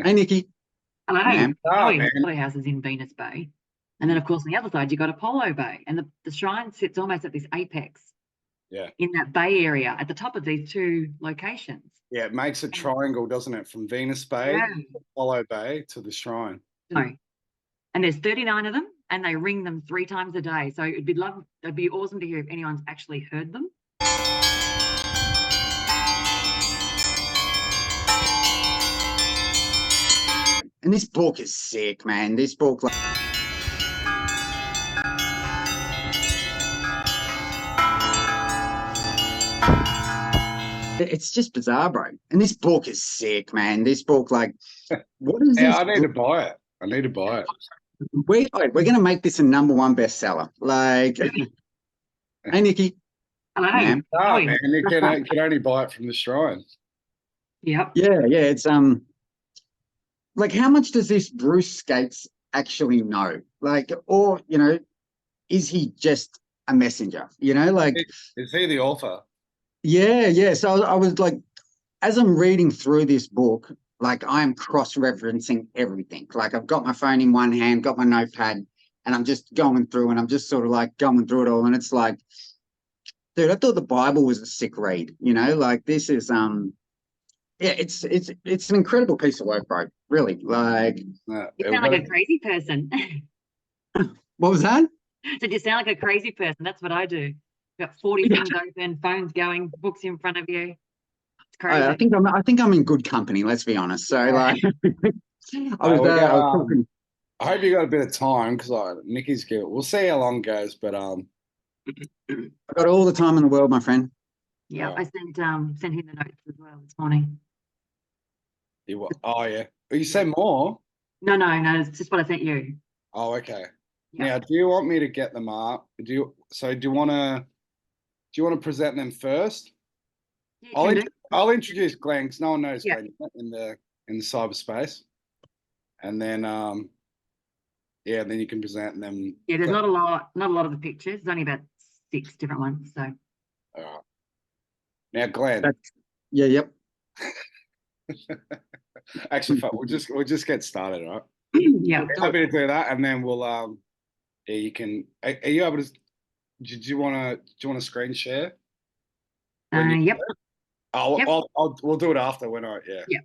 Hey, Nikki. Hello. Man. Oh, Oh yeah, man, the house is in Venus Bay. And then, of course, on the other side, you've got Apollo Bay. And the shrine sits almost at this apex yeah, in that bay area at the top of these two locations. yeah. It makes a And triangle, doesn't it, from Venus Bay, yeah, Apollo Bay to the shrine? no. And there's 39 of them, and they ring them 3 times a day. So it'd be awesome to hear if anyone's actually heard them. And this book is sick, man. This book, like, it's just bizarre, bro. And this book is sick, man. This book, like, what is Yeah, this I need to book? buy it. I need to buy it. We're going to make this a #1 bestseller. Like, hey, Nikki, Hello. man. Oh, Oh yeah. man, you can only buy it from the shrine. Yep. Yeah. It's, like, how much does this Bruce Skates actually know? Like, or, is he just a messenger? Like, Is he the author? yeah. So I was like, as I'm reading through this book, like I'm cross-referencing everything. Like I've got my phone in one hand, got my notepad, and I'm just going through and I'm just sort of like going through it all. And it's like, dude, I thought the Bible was a sick read, like this is yeah, it's an incredible piece of work, bro. Really. Like, You We've sound got like to, a crazy person. what was that? So you sound like a crazy person. That's what I do. Got 40 things open, phones going, books in front of you. It's I crazy. think I'm in good company, let's be honest. So Yeah. like I was talking. I hope you got a bit of time because Nikki's good. We'll see how long it goes, but I got all the time in the world, my friend. Yeah, uh, I sent him the notes as well this morning. oh yeah. You say more? No, it's just what I sent you. Oh, okay. Yeah. Now, do you want me to get them up? Do you want to present them first? Yeah, you can do. I'll introduce Glenn because no one knows Yeah. Glenn in the cyberspace, and then yeah, then you can present them. Yeah, there's not a lot of the pictures. There's only about 6 different ones. So Uh, now, Glenn. That's, yeah, yep. Actually, fuck, we'll just get started, all right? yeah. Happy to do that, and then we'll yeah, you can. Are you able to? Do you want to screen share when you? Yep. Oh, Yep. we'll do it after when I yeah. Yeah.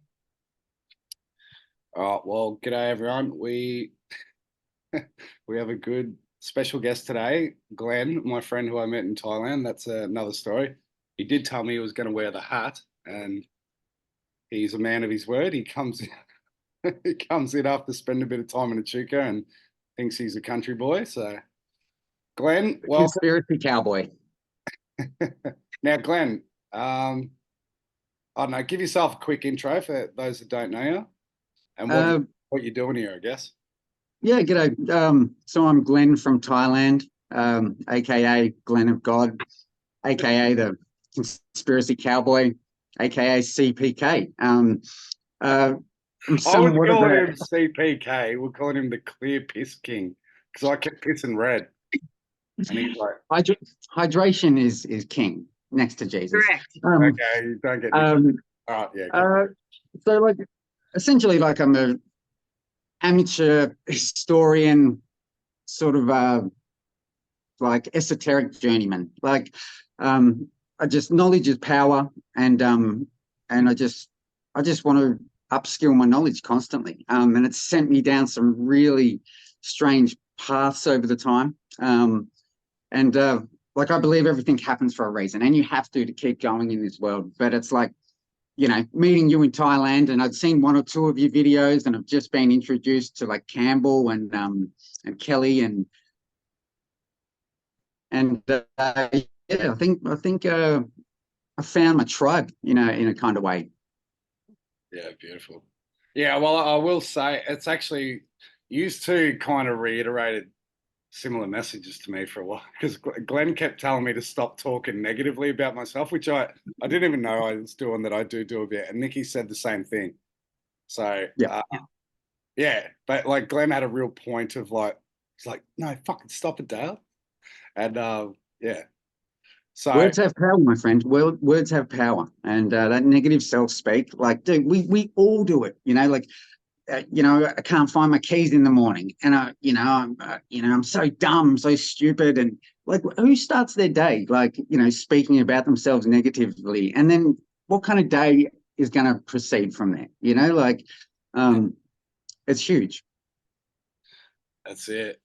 All right. Well, g'day everyone. We we have a good special guest today, Glenn, my friend who I met in Thailand. That's another story. He did tell me he was going to wear the hat, and he's a man of his word. He comes he comes in after spending a bit of time in Echuca and thinks he's a country boy. So, Glenn, welcome. Conspiracy cowboy. Now, Glenn, I don't know, give yourself a quick intro for those that don't know you and what you're doing here, I guess. Yeah, g'day. So I'm Glenn from Thailand, aka Glenn of God, aka the conspiracy cowboy, aka CPK. I'm I was somewhat of calling a him CPK. We're calling him the Clear Piss King because I kept pissing red. And he's like, hydration is king next to Jesus. Correct. okay, you don't get me. All right, yeah. So like essentially like I'm a amateur historian, sort of like esoteric journeyman. Like I just knowledge is power, and I just want to upskill my knowledge constantly. And it's sent me down some really strange paths over the time. And like I believe everything happens for a reason, and you have to keep going in this world. But it's like, meeting you in Thailand, and I'd seen one or two of your videos, and I've just been introduced to like Campbell and Kelly and yeah, I think I found my tribe, in a kind of way. Yeah, beautiful. Yeah, well, I will say it's actually used to kind of reiterated similar messages to me for a while because Glenn kept telling me to stop talking negatively about myself, which I didn't even know I was doing that. I do a bit, and Nikki said the same thing. So Yeah. yeah, but like Glenn had a real point of like, he's like, no, fucking stop it, Dale, and yeah. So Words have power, my friend. Words have power, and that negative self-speak. Like, dude, we all do it. Like I can't find my keys in the morning, and I'm so dumb, so stupid, and like, who starts their day like, speaking about themselves negatively, and then what kind of day is going to proceed from there? It's huge. That's it.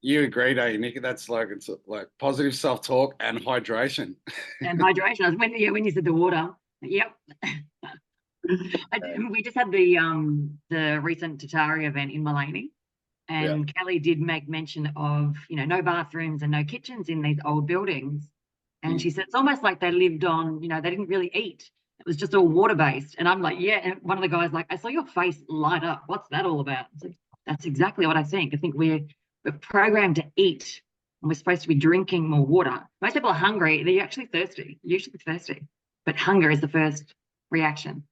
You agree, don't you, Nikki? It's like positive self-talk and hydration. And hydration. When you said the water, yep. We just had the recent Tatari event in Mullaney, and Kelly did make mention of no bathrooms and no kitchens in these old buildings, and she said it's almost like they lived on, they didn't really eat. It was just all water based. And I'm like, yeah. And one of the guys like, I saw your face light up. What's that all about? It's like, that's exactly what I think. I think we're programmed to eat, and we're supposed to be drinking more water. Most people are hungry. They're actually thirsty. Usually thirsty, but hunger is the first reaction.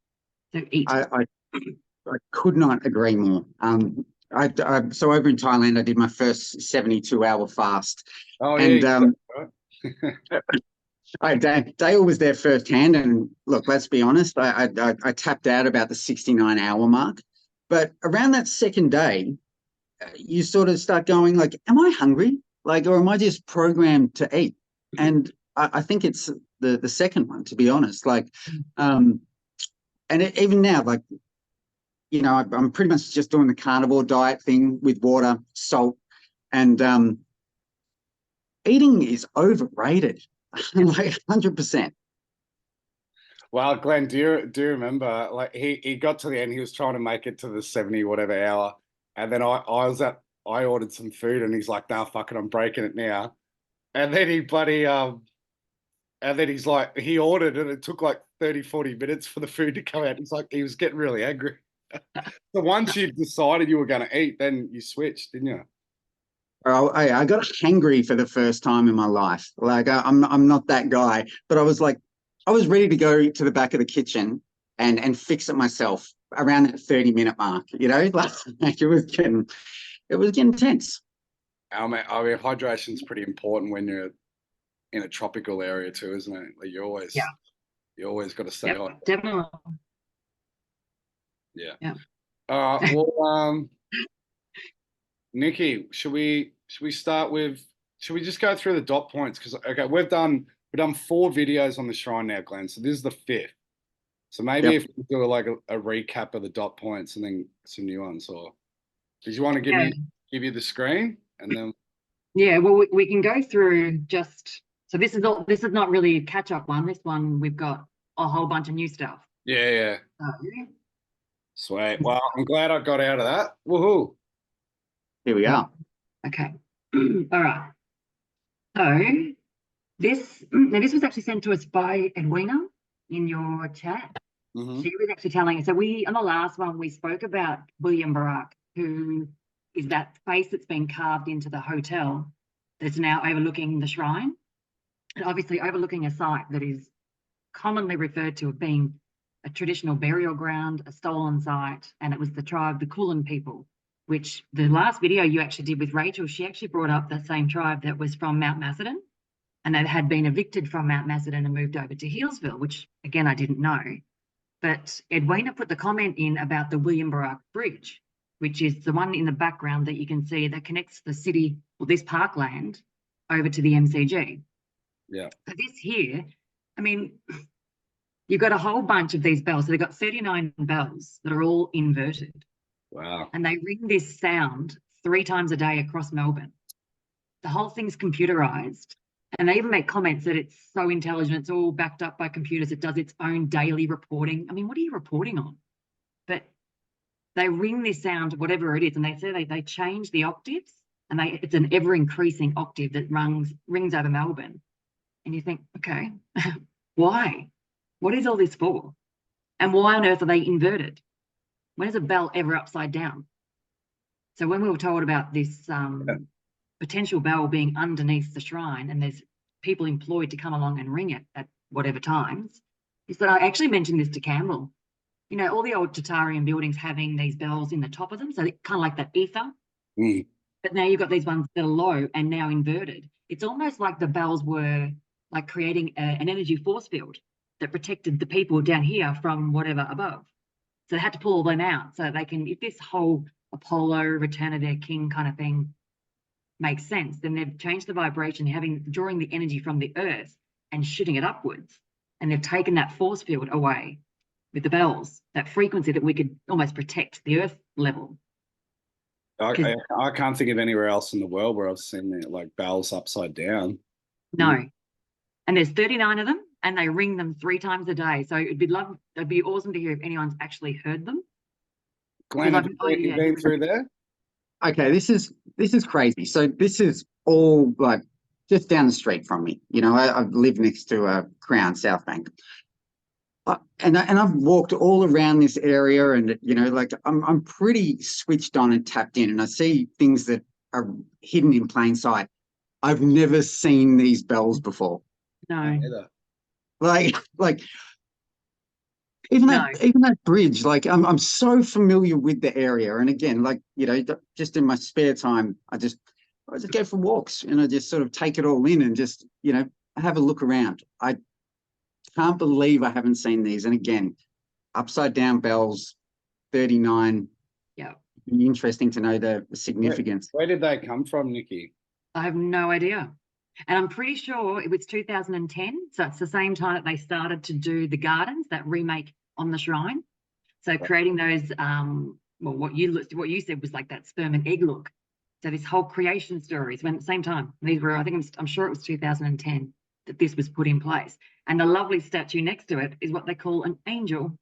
So eat. I could not agree more. So over in Thailand, I did my first 72-hour fast. Oh, and yeah. Dale was there firsthand, and look, let's be honest, I tapped out about the 69-hour mark. But around that second day, you sort of start going like, am I hungry? Like, or am I just programmed to eat? And I think it's the second one, to be honest. Like, and even now, like, I'm pretty much just doing the carnivore diet thing with water, salt, and eating is overrated, like 100%. Well, Glenn, do you remember? Like, he got to the end. He was trying to make it to the 70 whatever hour, and then I ordered some food, and he's like, "Nah, fuck it, I'm breaking it now." And then he's like, he ordered, and it took like 30-40 minutes for the food to come out. He's like, he was getting really angry. So once you decided you were going to eat, then you switched, didn't you? I got hangry for the first time in my life. Like, I'm not that guy, but I was ready to go to the back of the kitchen and fix it myself around that 30-minute mark. Like, it was getting tense. I mean, hydration is pretty important when you're in a tropical area too, isn't it? Like, you always got to stay hot. Definitely. Yeah. Well, Nikki, should we start with? Should we just go through the dot points? Because we've done 4 videos on the shrine now, Glenn. So this is the 5th. So maybe if we do a recap of the dot points and then some new ones, or did you want to give you the screen and then? Yeah, well, we can go through just. So this is not really a catch-up one. This one we've got a whole bunch of new stuff. Yeah. Sweet. Well, I'm glad I got out of that. Woohoo! Here we are. Okay. All right. So this was actually sent to us by Edwina in your chat. Mm-hmm. She was actually telling us. So on the last one we spoke about William Barak, who is that face that's been carved into the hotel that's now overlooking the shrine, and obviously overlooking a site that is commonly referred to as being a traditional burial ground, a stolen site, and it was the tribe, the Kulin people, which the last video you actually did with Rachel, she actually brought up that same tribe that was from Mount Macedon, and that had been evicted from Mount Macedon and moved over to Healesville, which again I didn't know. But Edwina put the comment in about the William Barak Bridge, which is the one in the background that you can see that connects the city, or this parkland, over to the MCG. Yeah. So this here, I mean, you've got a whole bunch of these bells. So they've got 39 bells that are all inverted. Wow. And they ring this sound 3 times a day across Melbourne. The whole thing's computerized. And they even make comments that it's so intelligent, it's all backed up by computers, it does its own daily reporting. I mean, what are you reporting on? But they ring this sound, whatever it is, and they say they change the octaves, and it's an ever-increasing octave that rings over Melbourne. And you think, okay, why? What is all this for? And why on earth are they inverted? When is a bell ever upside down? So when we were told about this potential bell being underneath the shrine, and there's people employed to come along and ring it at whatever times, is that I actually mentioned this to Campbell. All the old Tatarian buildings having these bells in the top of them, so kind of like that ether. Mm. But now you've got these ones that are low and now inverted. It's almost like the bells were like creating an energy force field that protected the people down here from whatever above. So they had to pull all them out so they can, if this whole Apollo, return of their king kind of thing makes sense, then they've changed the vibration, drawing the energy from the earth and shooting it upwards. And they've taken that force field away with the bells, that frequency that we could almost protect the earth level. I can't think of anywhere else in the world where I've seen it, like bells upside down. No. And there's 39 of them, and they ring them 3 times a day. So it'd be awesome to hear if anyone's actually heard them. Glenn, have you been through there? Okay, this is crazy. So this is all like just down the street from me. You know, I live next to Crown, South Bank. And I've walked all around this area, and you know, like I'm pretty switched on and tapped in, and I see things that are hidden in plain sight. I've never seen these bells before. No. Like even that bridge. Like I'm so familiar with the area, and again, like you know, just in my spare time, I just go for walks, and I just sort of take it all in, and just you know have a look around. I can't believe I haven't seen these. And again, upside down bells, 39. Yeah. Interesting to know the significance. Where did they come from, Nikki? I have no idea. And I'm pretty sure it was 2010. So it's the same time that they started to do the gardens, that remake on the shrine. So creating those, well, what you said was like that sperm and egg look. So this whole creation stories when at the same time, these were, I'm sure it was 2010 that this was put in place. And the lovely statue next to it is what they call an angel.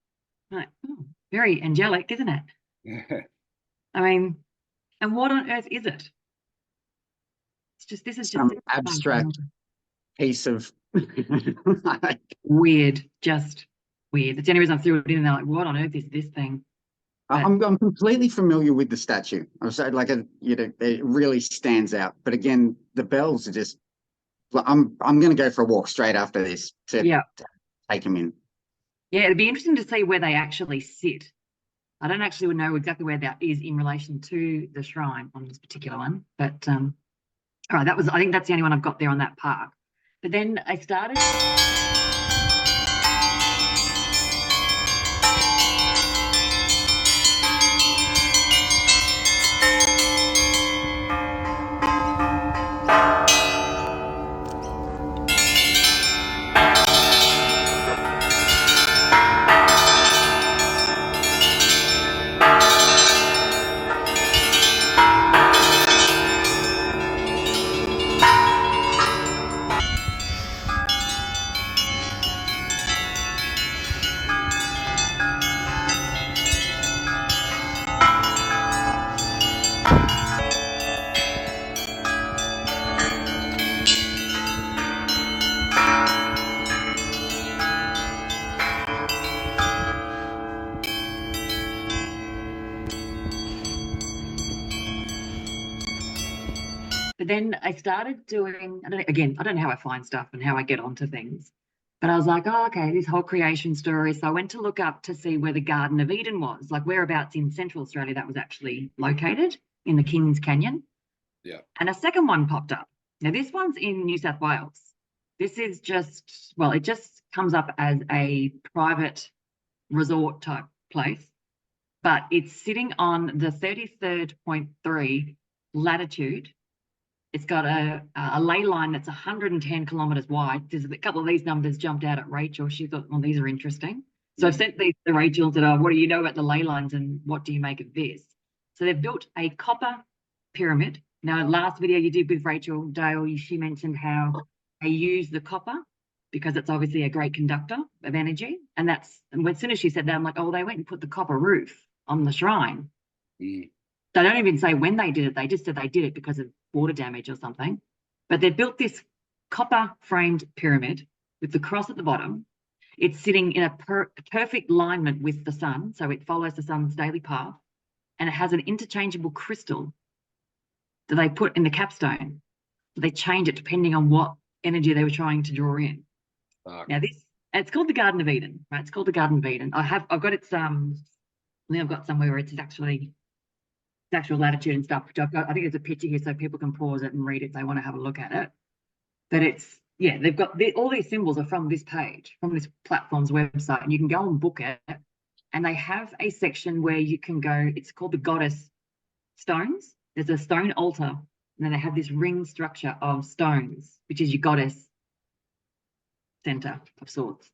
Like, oh, very angelic, isn't it? Yeah. I mean, and what on earth is it? It's just, this is just some abstract piece of weird, just weird. That's the only reason I threw it in there. Like, what on earth is this thing? But I'm completely familiar with the statue. I'm saying, like, you know, it really stands out. But again, the bells are just. I'm going to go for a walk straight after this to take them in. Yeah, it'd be interesting to see where they actually sit. I don't actually know exactly where that is in relation to the shrine on this particular one, but all right, I think that's the only one I've got there on that park. But then I started. But then I started doing, I don't know how I find stuff and how I get onto things. But I was like, oh, okay, this whole creation story. So I went to look up to see where the Garden of Eden was, like whereabouts in Central Australia that was actually located in the Kings Canyon. Yeah. And a second one popped up. Now, this one's in New South Wales. This is just, well, it just comes up as a private resort type place, but it's sitting on the 33.3 latitude. It's got a ley line that's 110 kilometres wide. There's a couple of these numbers jumped out at Rachel. She thought, well, these are interesting. So I've sent these to Rachel and said, oh, what do you know about the ley lines and what do you make of this? So they've built a copper pyramid. Now, last video you did with Rachel Dale, she mentioned how they use the copper because it's obviously a great conductor of energy. And as soon as she said that, I'm like, oh, they went and put the copper roof on the shrine. Mm. They don't even say when they did it. They just said they did it because of water damage or something. But they built this copper framed pyramid with the cross at the bottom. It's sitting in a perfect alignment with the sun. So it follows the sun's daily path. And it has an interchangeable crystal that they put in the capstone. So they change it depending on what energy they were trying to draw in. Now it's called the Garden of Eden, right? It's called the Garden of Eden. I've got its I think I've got somewhere where it's actually the actual latitude and stuff, which I've got. I think there's a picture here so people can pause it and read it if they want to have a look at it. But it's, yeah, they've got all these symbols are from this page, from this platform's website, and you can go and book it and they have a section where you can go, it's called the goddess stones. There's a stone altar, and then they have this ring structure of stones, which is your goddess center of sorts.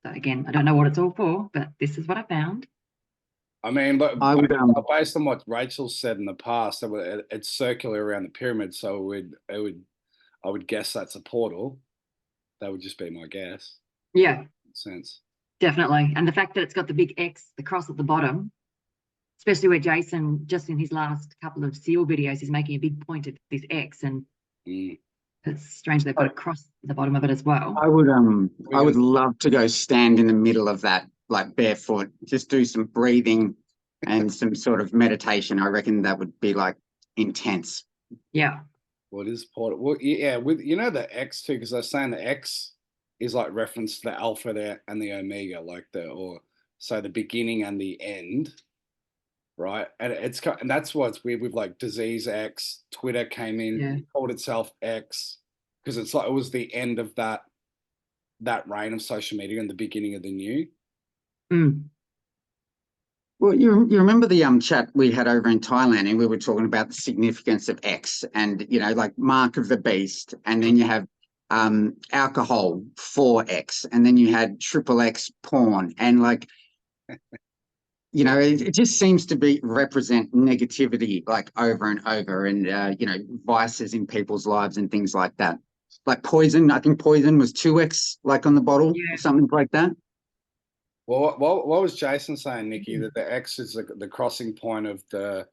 So again, I don't know what it's all for, but this is what I found. I mean, but I would, based on what Rachel said in the past, it's circular around the pyramid, so I would guess that's a portal. That would just be my guess. Yeah, Makes sense. definitely. And the fact that it's got the big X, the cross at the bottom, especially where Jason, just in his last couple of seal videos, is making a big point of this X, and it's strange they've got a cross at the bottom of it as well. I would love to go stand in the middle of that, like barefoot, just do some breathing and some sort of meditation. I reckon that would be like intense. Yeah. What is portal? Well, yeah, with the X too, because I was saying the X is like reference to the alpha there and the omega, like the beginning and the end, right? And and that's what's weird with like disease X. Twitter came in, called itself X, because it's like it was the end of that reign of social media and the beginning of the new. Well, you remember the chat we had over in Thailand, and we were talking about the significance of X, and like mark of the beast, and then you have alcohol 4X, and then you had triple X porn, and like it just seems to represent negativity like over and over, and vices in people's lives and things like that. Like poison, I think poison was 2X, like on the bottle, or something like that. Well, what was Jason saying, Nikki? That the X is the crossing point of the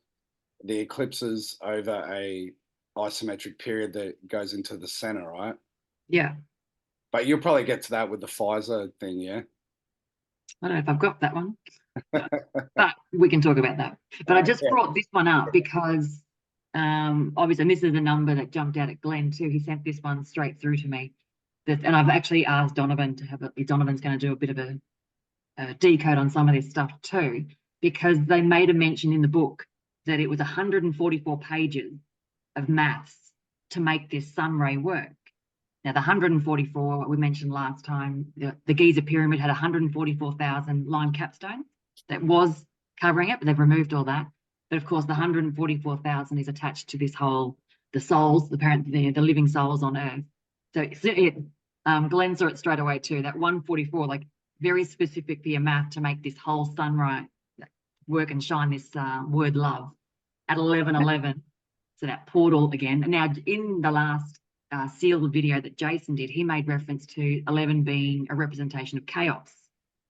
eclipses over a isometric period that goes into the center, right? Yeah. But you'll probably get to that with the Pfizer thing, yeah? I don't know if I've got that one, but we can talk about that. But I just brought this one up because obviously, and this is the number that jumped out at Glenn too. He sent this one straight through to me. And I've actually asked Donovan to Donovan's going to do a bit of a decode on some of this stuff too, because they made a mention in the book that it was 144 pages of maths to make this sun ray work. Now, the 144, what we mentioned last time, the Giza pyramid had 144,000 lime capstone that was covering it, but they've removed all that. But of course, the 144,000 is attached to this whole, the souls, the living souls on Earth. So Glenn saw it straight away too, that 144, like very specific for your math to make this whole sunrise work and shine this word love at 11:11. So that portal again. And now in the last sealed video that Jason did, he made reference to 11 being a representation of chaos.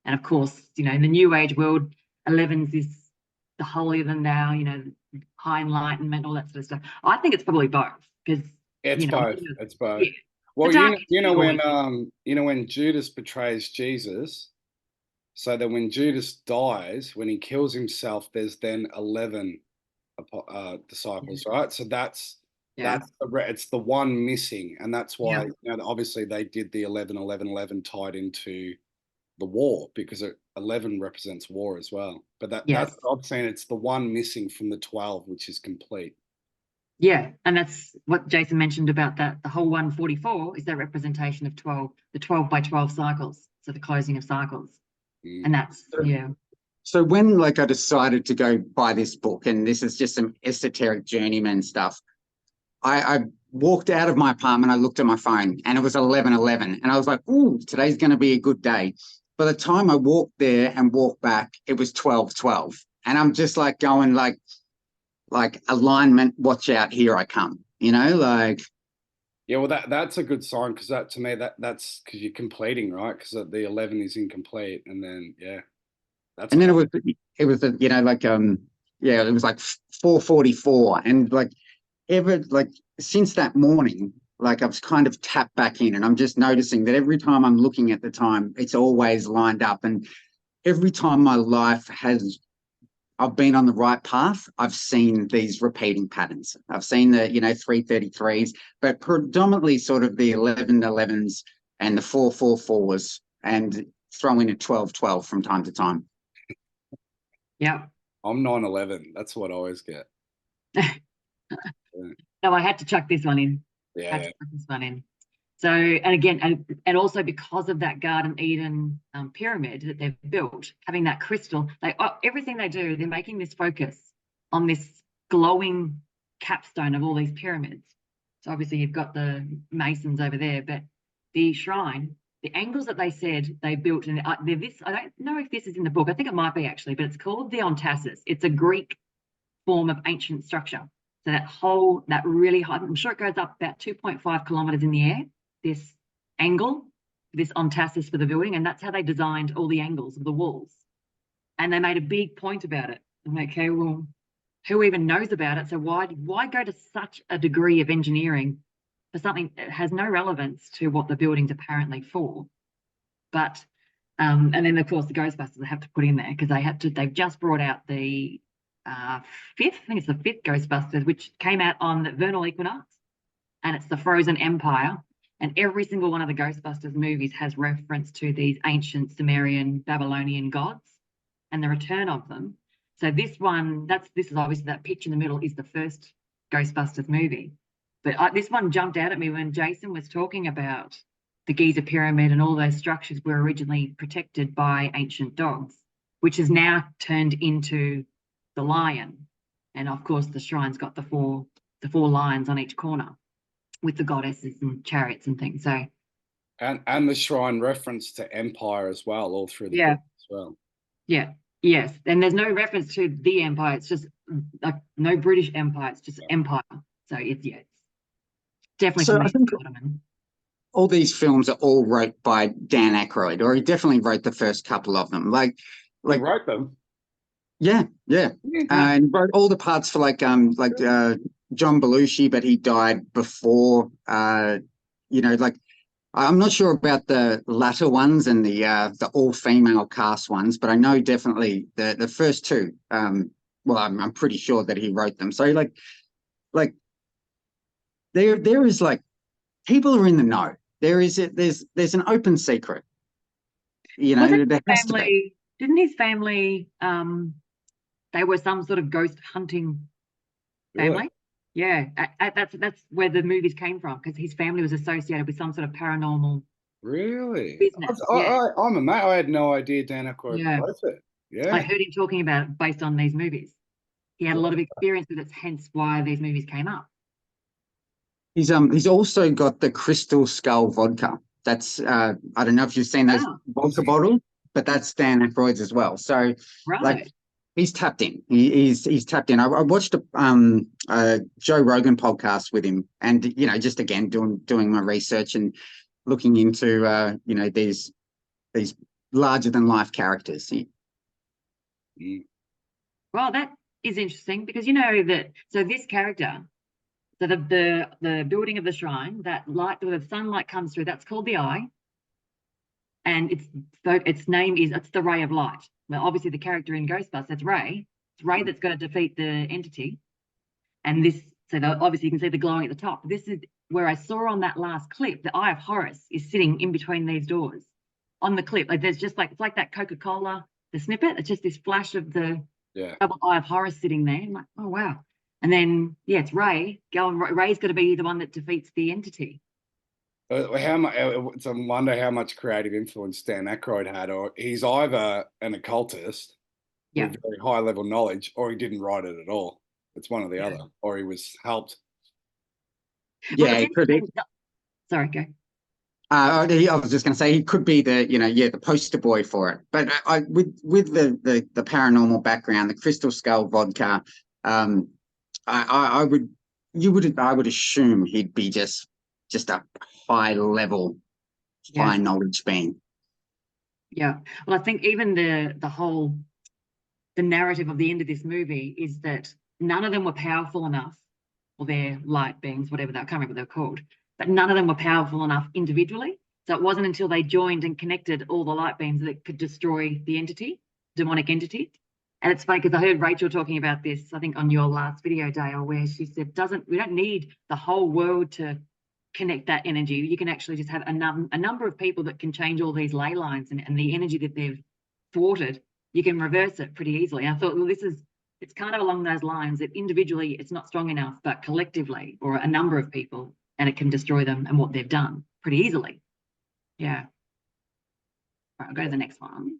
And of course, in the new age world, 11s is the holier than thou, high enlightenment, all that sort of stuff. I think it's probably both, because it's both. It's both. Yeah. Well, when Judas betrays Jesus, so that when Judas dies, when he kills himself, there's then 11 disciples, right? So it's the one missing, and that's why obviously they did the 11 tied into the war, because 11 represents war as well. But that's what I'm saying, it's the one missing from the 12, which is complete. Yeah, and that's what Jason mentioned about that. The whole 144 is that representation of 12, the 12 by 12 cycles, so the closing of cycles. And that's, So when I decided to go buy this book, and this is just some esoteric journeyman stuff, I walked out of my apartment, I looked at my phone, and it was 11:11, and I was like, ooh, today's going to be a good day. By the time I walked there and walked back, it was 12:12, and I'm just like going like alignment, watch out, here I come, Yeah, well, that's a good sign, because that, to me, that's because you're completing, right? Because the 11 is incomplete, and then that's. And then it was it was like 4:44, and since that morning, I've kind of tapped back in, and I'm just noticing that every time I'm looking at the time, it's always lined up, and every time my life I've been on the right path, I've seen these repeating patterns. I've seen the 333s, but predominantly sort of the 11:11s and the 444s, and throw in a 12:12 from time to time. Yeah. I'm 9/11. That's what I always get. No, I had to chuck this one in. Yeah. Chuck this one in. So, and again, and also because of that Garden Eden pyramid that they've built, having that crystal, everything they do, they're making this focus on this glowing capstone of all these pyramids. So obviously you've got the masons over there, but the shrine, the angles that they said they built, and they're this, I don't know if this is in the book, I think it might be actually, but it's called the ontassis. It's a Greek form of ancient structure. So that really high, I'm sure it goes up about 2.5 kilometers in the air, this angle, this ontassis for the building, and that's how they designed all the angles of the walls. And they made a big point about it. I'm like, okay, well, who even knows about it? So why go to such a degree of engineering for something that has no relevance to what the building's apparently for? But and then of course the Ghostbusters they have to put in there because they've just brought out the fifth, I think it's the fifth Ghostbusters, which came out on the vernal equinox, and it's the Frozen Empire. And every single one of the Ghostbusters movies has reference to these ancient Sumerian, Babylonian gods and the return of them. So this one, this is obviously that picture in the middle is the first Ghostbusters movie. But this one jumped out at me when Jason was talking about the Giza Pyramid and all those structures were originally protected by ancient dogs, which has now turned into the lion. And of course, the shrine's got the four lions on each corner with the goddesses and chariots and things. So, and the shrine reference to empire as well, all through the book as well. Yeah. Yes, and there's no reference to the empire. It's just like no British empire. It's just empire. So it's definitely. So I think all these films are all wrote by Dan Aykroyd, or he definitely wrote the first couple of them. Like he wrote them. Yeah. And wrote all the parts for John Belushi, but he died before. I'm not sure about the latter ones and the all-female cast ones, but I know definitely the first two. I'm pretty sure that he wrote them. So there is people are in the know. There's an open secret. There has to be. Didn't his family they were some sort of ghost hunting family? Yeah, that's where the movies came from, because his family was associated with some sort of paranormal. Really? Business. I'm amazed. I had no idea Dan Aykroyd wrote it. Yeah, I heard him talking about it based on these movies. He had a lot of experience with it, hence why these movies came up. He's also got the Crystal Skull vodka. That's I don't know if you've seen those vodka bottles, but that's Dan Aykroyd's as well. So he's tapped in. He's tapped in. I watched a Joe Rogan podcast with him, and just again doing my research and looking into these larger than life characters. Well, that is interesting because so this character, so the building of the shrine, that light, the sunlight comes through. That's called the eye, and its name is the ray of light. Well, obviously the character in Ghostbusters, it's Ray. It's Ray that's going to defeat the entity. And obviously you can see the glowing at the top. This is where I saw on that last clip, the Eye of Horus is sitting in between these doors. On the clip, there's just it's like that Coca-Cola, the snippet. It's just this flash of the double Eye of Horus sitting there. I'm like, oh wow. And then it's Ray. Ray's going to be the one that defeats the entity. It's a wonder how much creative influence Dan Aykroyd had, or he's either an occultist with very high level knowledge, or he didn't write it at all. It's one or the other, or he was helped. Yeah, it could be. Sorry, go. I was just going to say he could be the poster boy for it. But with the paranormal background, the Crystal Skull vodka, I would assume he'd be just a high level, high knowledge being. Yeah. Well, I think even the narrative of the end of this movie is that none of them were powerful enough, or they're light beings, whatever I can't remember what they're called, but none of them were powerful enough individually. So it wasn't until they joined and connected all the light beams that could destroy the demonic entity. And it's funny because I heard Rachel talking about this, I think on your last video, Dale, where she said, we don't need the whole world to connect that energy. You can actually just have a number of people that can change all these ley lines and the energy that they've thwarted. You can reverse it pretty easily. I thought, well, it's kind of along those lines that individually it's not strong enough, but collectively, or a number of people, and it can destroy them and what they've done. pretty easily. Yeah. All right, I'll go to the next one.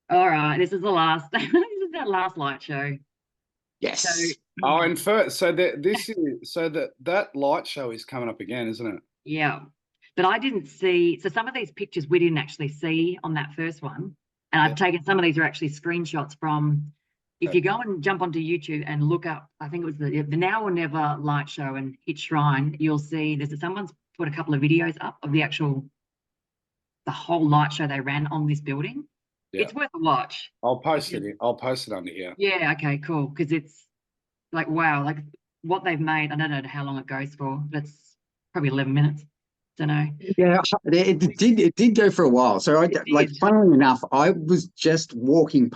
All right, this is the last. This is that last light show. Yes. So Oh, and first, so that light show is coming up again, isn't it? yeah, but I didn't see. So some of these pictures we didn't actually see on that first one, and I've taken some of these are actually screenshots from. If you go and jump onto YouTube and look up, I think it was the Now or Never light show and Occult Shrine, you'll see someone's put a couple of videos up of the whole light show they ran on this building. Yeah. It's worth a watch. I'll post it. I'll post it under here. Yeah. Okay. Cool. Because it's like wow, like what they've made. I don't know how long it goes for. That's probably 11 minutes. Don't know. Yeah, it did go for a while. So funnily enough, I was just walking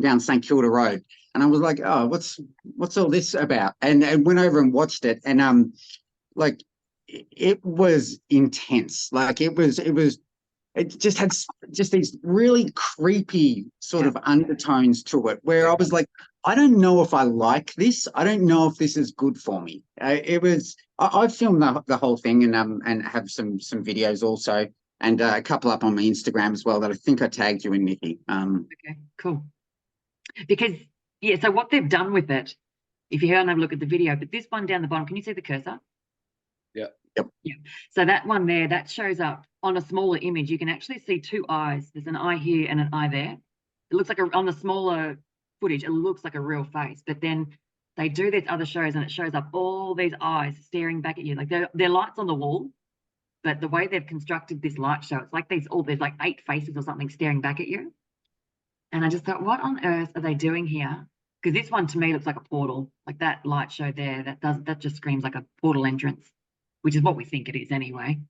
down St Kilda Road, and I was like, oh, what's all this about? And went over and watched it, and like it was intense. Like it just had just these really creepy sort of undertones to it, where I was like, I don't know if I like this. I don't know if this is good for me. I filmed the whole thing and have some videos also, and a couple up on my Instagram as well that I think I tagged you in, Nikki. Okay, cool. Because yeah, so what they've done with it, if you have a look at the video, but this one down the bottom, can you see the cursor? Yeah. Yep. Yeah. So that one there, that shows up on a smaller image. You can actually see two eyes. There's an eye here and an eye there. It looks like on the smaller footage, it looks like a real face. But then they do these other shows and it shows up all these eyes staring back at you. Like they're lights on the wall, but the way they've constructed this light show, it's like there's like 8 faces or something staring back at you. And I just thought, what on earth are they doing here? Because this one to me looks like a portal, like that light show there. That just screams like a portal entrance, which is what we think it is anyway.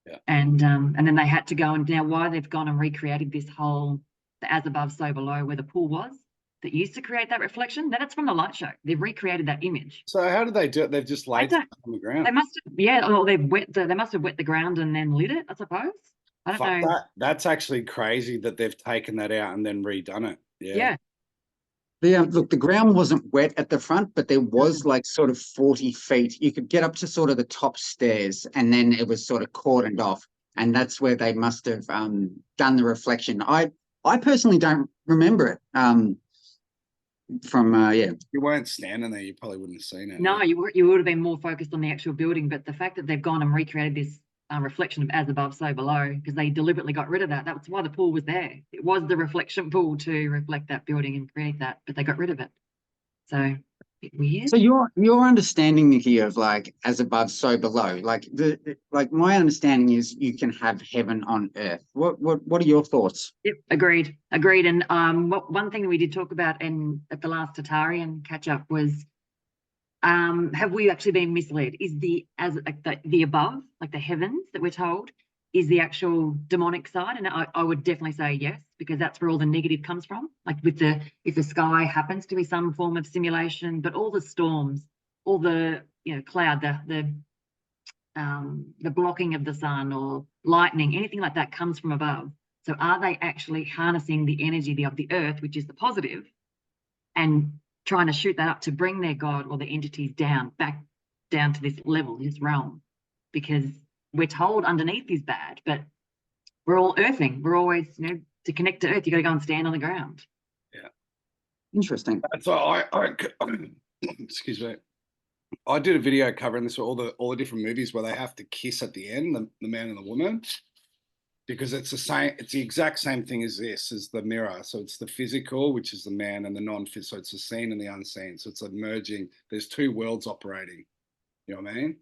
Yeah. And then they had to go and now why they've gone and recreated this whole the as above so below where the pool was that used to create that reflection. Then it's from the light show. They've recreated that image. So how did they do it? They've just laid it on the ground. They must have, yeah. Or they must have wet the ground and then lit it. I suppose. I don't know. That's actually crazy that they've taken that out and then redone it. Yeah. Yeah. Look, the ground wasn't wet at the front, but there was like sort of 40 feet. You could get up to sort of the top stairs, and then it was sort of cordoned off, and that's where they must have done the reflection. I personally don't remember it. You weren't standing there, you probably wouldn't have seen it. No, you would have been more focused on the actual building, but the fact that they've gone and recreated this reflection of as above, so below, because they deliberately got rid of that. That's why the pool was there. It was the reflection pool to reflect that building and create that, but they got rid of it. So a bit weird. So your understanding, Nikki, of like as above, so below, like my understanding is you can have heaven on earth. What are your thoughts? Yep, agreed. And one thing that we did talk about at the last Tatarian catch up was have we actually been misled? Is the above, like the heavens that we're told, is the actual demonic side? And I would definitely say yes, because that's where all the negative comes from. Like if the sky happens to be some form of simulation, but all the storms, all the cloud, the blocking of the sun or lightning, anything like that comes from above. So are they actually harnessing the energy of the earth, which is the positive, and trying to shoot that up to bring their god or the entities back down to this level, this realm? Because we're told underneath is bad, but we're all earthing. We're always, to connect to earth, you got to go and stand on the ground. Yeah. Interesting. That's why excuse me. I did a video covering this, all the different movies where they have to kiss at the end, the man and the woman, because it's the exact same thing as this, as the mirror. So it's the physical, which is the man, and the non-physical. So it's the seen and the unseen. So it's like merging. There's two worlds operating. You know what I mean?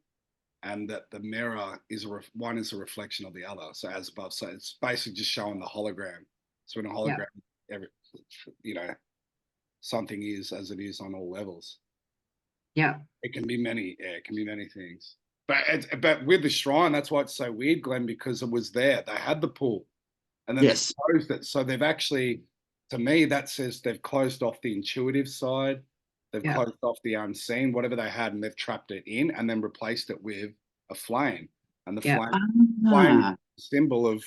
And that the mirror is one is a reflection of the other. So as above, so it's basically just showing the hologram. So in a hologram, something is as it is on all levels. Yeah, it can be many. Yeah, it can be many things. But with the shrine, that's why it's so weird, Glenn, because it was there. They had the pool, and then they closed it. So they've actually, to me, that says they've closed off the intuitive side. They've closed off the unseen, whatever they had, and they've trapped it in and then replaced it with a flame. And the flame is a symbol of,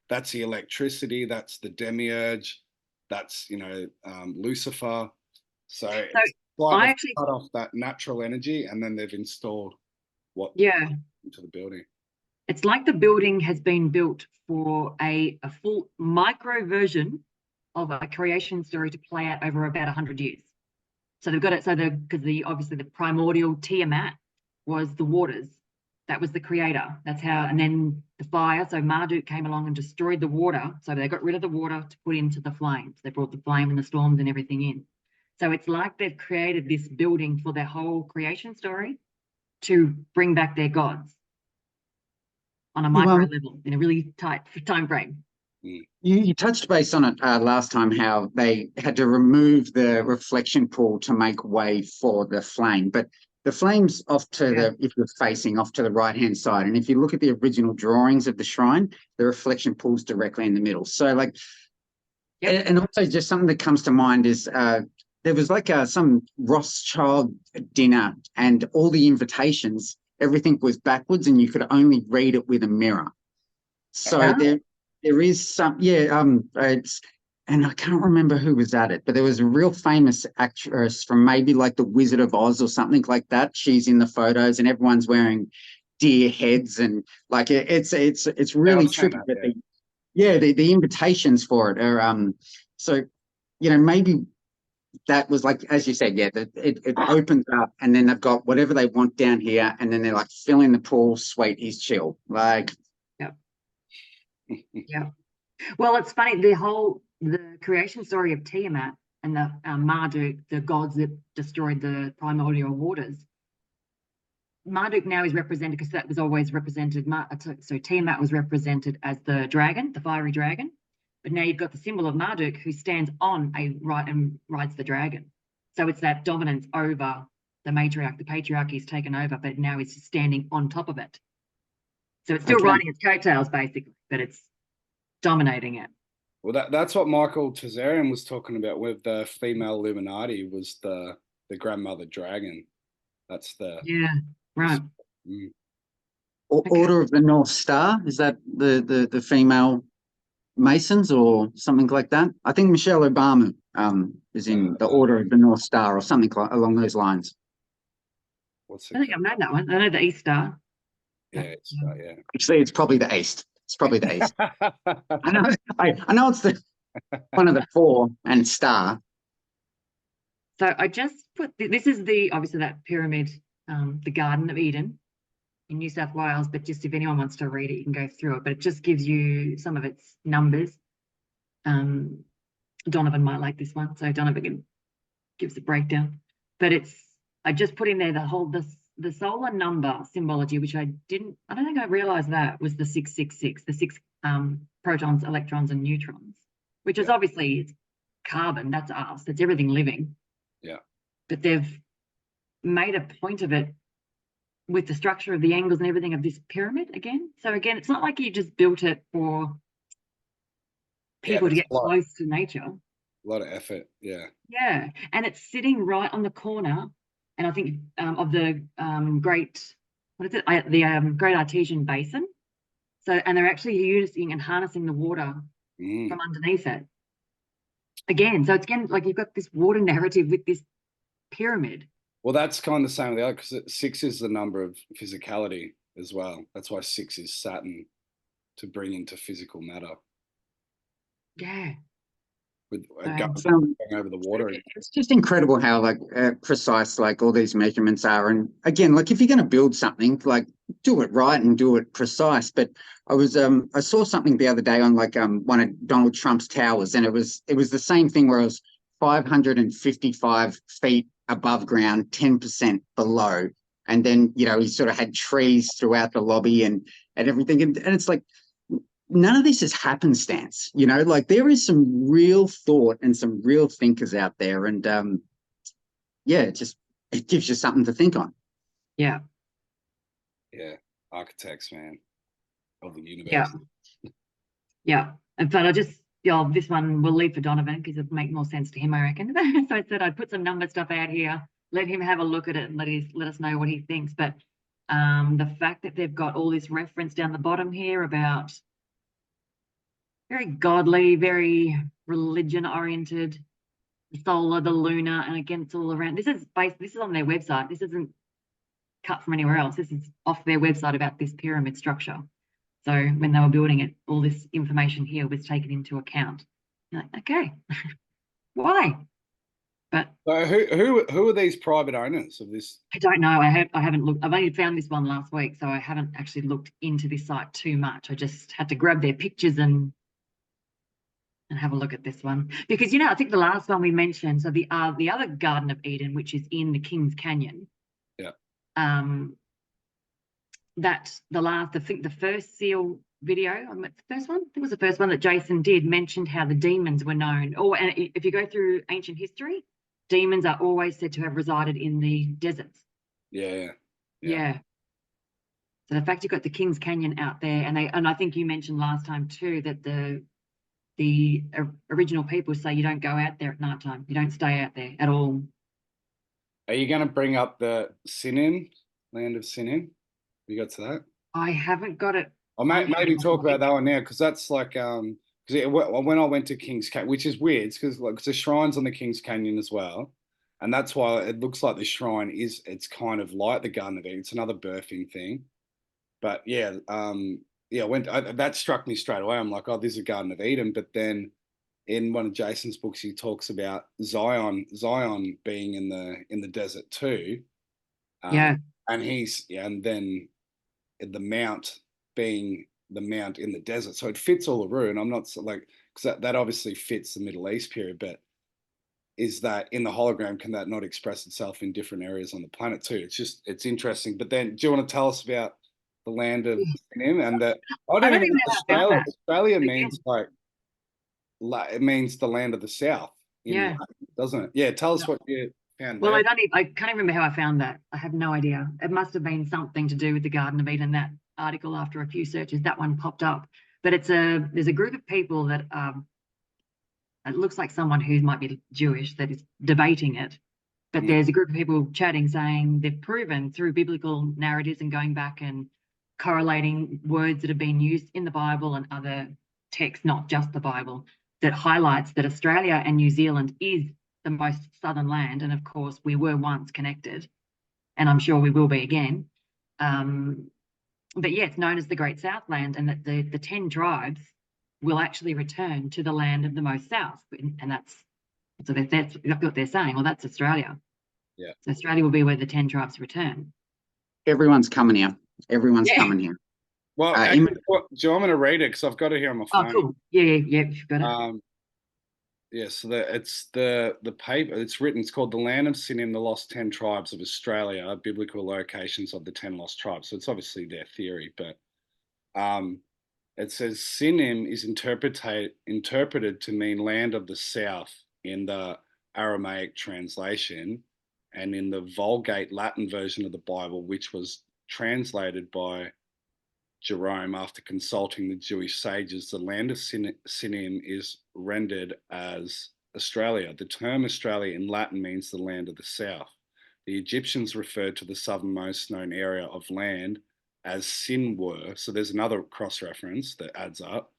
that's the electricity, that's the demiurge, that's, Lucifer. So it's like they've cut off that natural energy and then they've installed into the building. It's like the building has been built for a full micro version of a creation story to play out over about 100 years. So they've got it, so because obviously the primordial Tiamat was the waters. That was the creator. That's how, and then the fire. So Marduk came along and destroyed the water. So they got rid of the water to put into the flames. They brought the flame and the storms and everything in. So it's like they've created this building for their whole creation story to bring back their gods on a micro level in a really tight time frame. You touched base on it last time, how they had to remove the reflection pool to make way for the flame. But the flame's off to if you're facing off to the right-hand side. And if you look at the original drawings of the shrine, the reflection pool's directly in the middle. So like, and also just something that comes to mind is there was like some Rothschild dinner, and all the invitations, everything was backwards and you could only read it with a mirror. So there is some, it's, and I can't remember who was at it, but there was a real famous actress from maybe like The Wizard of Oz or something like that. She's in the photos and everyone's wearing deer heads, and like it's really trippy. But the invitations for it are so, you know, maybe that was like, as you said, it opens up and then they've got whatever they want down here, and then they're like, fill in the pool, sweet, he's chill, like. Yeah. Well, it's funny, the creation story of Tiamat and the Marduk, the gods that destroyed the primordial waters. Marduk now is represented, because that was always represented. So Tiamat was represented as the dragon, the fiery dragon. But now you've got the symbol of Marduk, who stands on and rides the dragon. So it's that dominance over the matriarch. The patriarchy is taken over, but now he's standing on top of it. So it's still riding its coattails, basically, but it's dominating it. Well, that's what Michael Tazarian was talking about with the female Illuminati, was the grandmother dragon. That's the right. Order of the North Star, is that the female Masons or something like that? I think Michelle Obama is in the Order of the North Star or something along those lines. I think I've known that one. I know the East Star. Yeah, Actually, it's probably the East. It's probably the East. I know it's one of the four and Star. So I just put this is obviously that pyramid, the Garden of Eden in New South Wales. But just if anyone wants to read it, you can go through it. But it just gives you some of its numbers. Donovan might like this one, so Donovan gives a breakdown. But I just put in there the solar number symbology, which I don't think I realized that was the 666, the 6 protons, electrons, and neutrons, which is obviously it's carbon. That's us. That's everything living. Yeah. But they've made a point of it with the structure of the angles and everything of this pyramid again. So again, it's not like you just built it for people to get close to nature. A lot of effort. Yeah. Yeah. And it's sitting right on the corner. And I think of the Great Artesian Basin. So, and they're actually using and harnessing the water from underneath it. Again, so it's again like you've got this water narrative with this pyramid. Well, that's kind of the same with the other, because 6 is the number of physicality as well. That's why 6 is Saturn, to bring into physical matter. Yeah. With going over the water. It's just incredible how like precise like all these measurements are. And again, like if you're going to build something, like do it right and do it precise. But I saw something the other day on like one of Donald Trump's towers, and it was the same thing where it was 555 feet above ground, 10% below, and then he sort of had trees throughout the lobby and everything, and it's like, none of this is happenstance, like there is some real thought and some real thinkers out there. And it gives you something to think on. Yeah. Yeah. Architects, man, of the universe. Yeah. But this one we'll leave for Donovan because it'll make more sense to him, I reckon. So I said I'd put some number stuff out here, let him have a look at it and let us know what he thinks. But the fact that they've got all this reference down the bottom here about very godly, very religion-oriented, the solar, the lunar, and again, it's all around. This is on their website. This isn't cut from anywhere else. This is off their website about this pyramid structure. So when they were building it, all this information here was taken into account. You're like, okay, why? But So who are these private owners of this? I don't know. I haven't looked. I've only found this one last week, so I haven't actually looked into this site too much. I just had to grab their pictures and have a look at this one, because I think the last one we mentioned, so the other Garden of Eden, which is in the Kings Canyon. Yeah. That I think the first seal video, the first one, I think it was the first one that Jason did, mentioned how the demons were known. And if you go through ancient history, demons are always said to have resided in the deserts. Yeah. So the fact you've got the Kings Canyon out there, and I think you mentioned last time too that the original people say you don't go out there at nighttime. You don't stay out there at all. Are you going to bring up the Sinim, land of Sinim? You got to that? I haven't got it. Or maybe talk about that one now, because that's like because when I went to Kings Canyon, which is weird, because the shrine's on the Kings Canyon as well, and that's why it looks like the shrine it's kind of like the Garden of Eden. It's another birthing thing, but yeah, that struck me straight away. I'm like, oh, this is a Garden of Eden, but then in one of Jason's books, he talks about Zion being in the desert too. Yeah. And then the mount being the mount in the desert. So it fits all the room. I'm not like, because that obviously fits the Middle East period, but is that in the hologram, can that not express itself in different areas on the planet too? It's interesting. But then do you want to tell us about the land of him and that? I don't even know. Australia means it means the land of the South. Yeah. Doesn't it? Yeah. Tell us what you found. Well, I can't even remember how I found that. I have no idea. It must have been something to do with the Garden of Eden, that article. After a few searches, that one popped up. But there's a group of people that it looks like someone who might be Jewish that is debating it. But there's a group of people chatting saying they've proven through biblical narratives and going back and correlating words that have been used in the Bible and other texts, not just the Bible, that highlights that Australia and New Zealand is the most southern land. And of course, we were once connected, and I'm sure we will be again. But yeah, it's known as the Great Southland, and that the 10 tribes will actually return to the land of the most south. And that's what they're saying. Well, that's Australia. Yeah. So Australia will be where the 10 tribes return. Everyone's coming here. Everyone's coming here. Well, do you want me to read it? Because I've got it here on my phone. Oh, cool. Yeah, you've got it. Yeah, so it's the paper. It's written. It's called "The Land of Sinim: The Lost 10 Tribes of Australia: Biblical Locations of the 10 Lost Tribes." So it's obviously their theory, but it says Sinim is interpreted to mean land of the south in the Aramaic translation, and in the Vulgate Latin version of the Bible, which was translated by Jerome after consulting the Jewish sages, the land of Sinim is rendered as Australia. The term Australia in Latin means the land of the south. The Egyptians referred to the southernmost known area of land as Sinwar. So there's another cross-reference that adds up.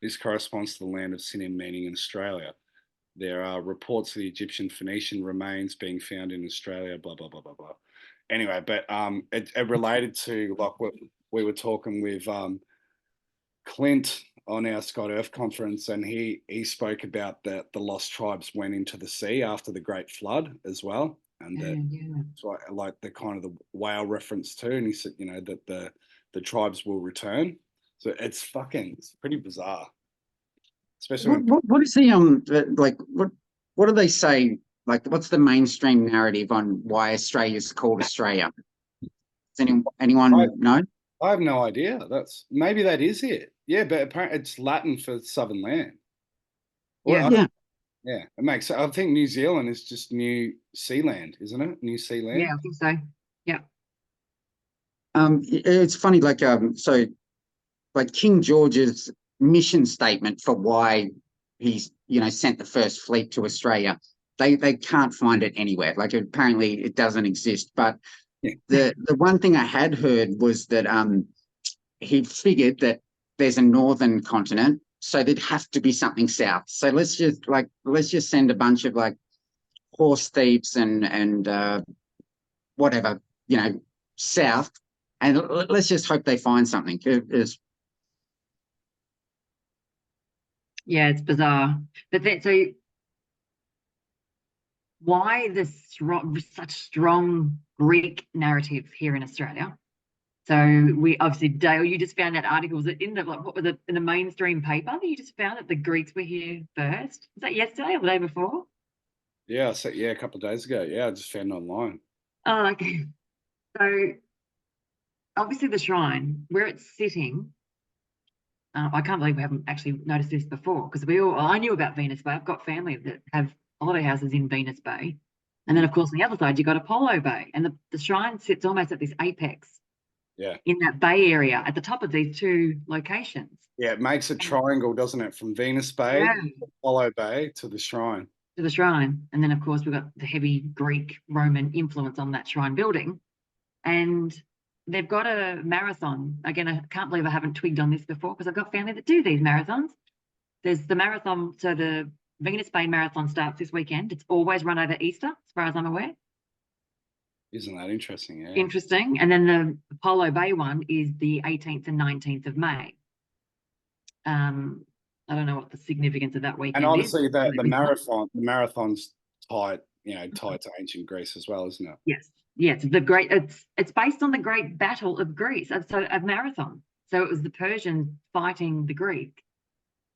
This corresponds to the land of Sinim, meaning in Australia. There are reports of the Egyptian Phoenician remains being found in Australia, blah, blah, blah, blah, blah. Anyway, but it related to like what we were talking with Clint on our Scott Earth conference, and he spoke about that the lost tribes went into the sea after the Great Flood as well, and so like the kind of the whale reference too. And he said, that the tribes will return. So it's pretty bizarre. Especially what is the like what do they say? Like, what's the mainstream narrative on why Australia is called Australia? Does anyone know? I have no idea. Maybe that is it. Yeah, but apparently it's Latin for southern land. Yeah. Yeah, it makes. I think New Zealand is just New Sealand, isn't it? New Sealand. Yeah, I think so. Yeah. It's funny, like so, like King George's mission statement for why he's sent the first fleet to Australia. They can't find it anywhere. Like, apparently it doesn't exist. But the one thing I had heard was that he figured that there's a northern continent, so there'd have to be something south. So let's just send a bunch of like horse thieves and whatever, south, and let's just hope they find something. Yeah, it's bizarre. But then, so why such strong Greek narrative here in Australia? So we obviously, Dale, you just found that article. Was it in the, like, what was it, in the mainstream paper that you just found that the Greeks were here first? Was that yesterday or the day before? Yeah, so yeah, a couple of days ago. Yeah, I just found it online. Oh, okay. So obviously the shrine, where it's sitting, I can't believe we haven't actually noticed this before, because I knew about Venus Bay. I've got family that have holiday houses in Venus Bay. And then, of course, on the other side, you've got Apollo Bay. And the shrine sits almost at this apex Yeah. in that bay area at the top of these two locations. Yeah, it makes a triangle, doesn't it? From Venus Bay, Yeah. Apollo Bay to the shrine. To the shrine. And then, of course, we've got the heavy Greek Roman influence on that shrine building. And they've got a marathon. Again, I can't believe I haven't twigged on this before, because I've got family that do these marathons. There's the marathon. So the Venus Bay Marathon starts this weekend. It's always run over Easter, as far as I'm aware. Isn't that interesting? Yeah. Interesting. And then the Apollo Bay one is the 18th and 19th of May. I don't know what the significance of that weekend And obviously is. the marathon's tied, tied to ancient Greece as well, isn't it? Yes. Yes. It's based on the Great Battle of Greece. So a marathon. So it was the Persians fighting the Greek.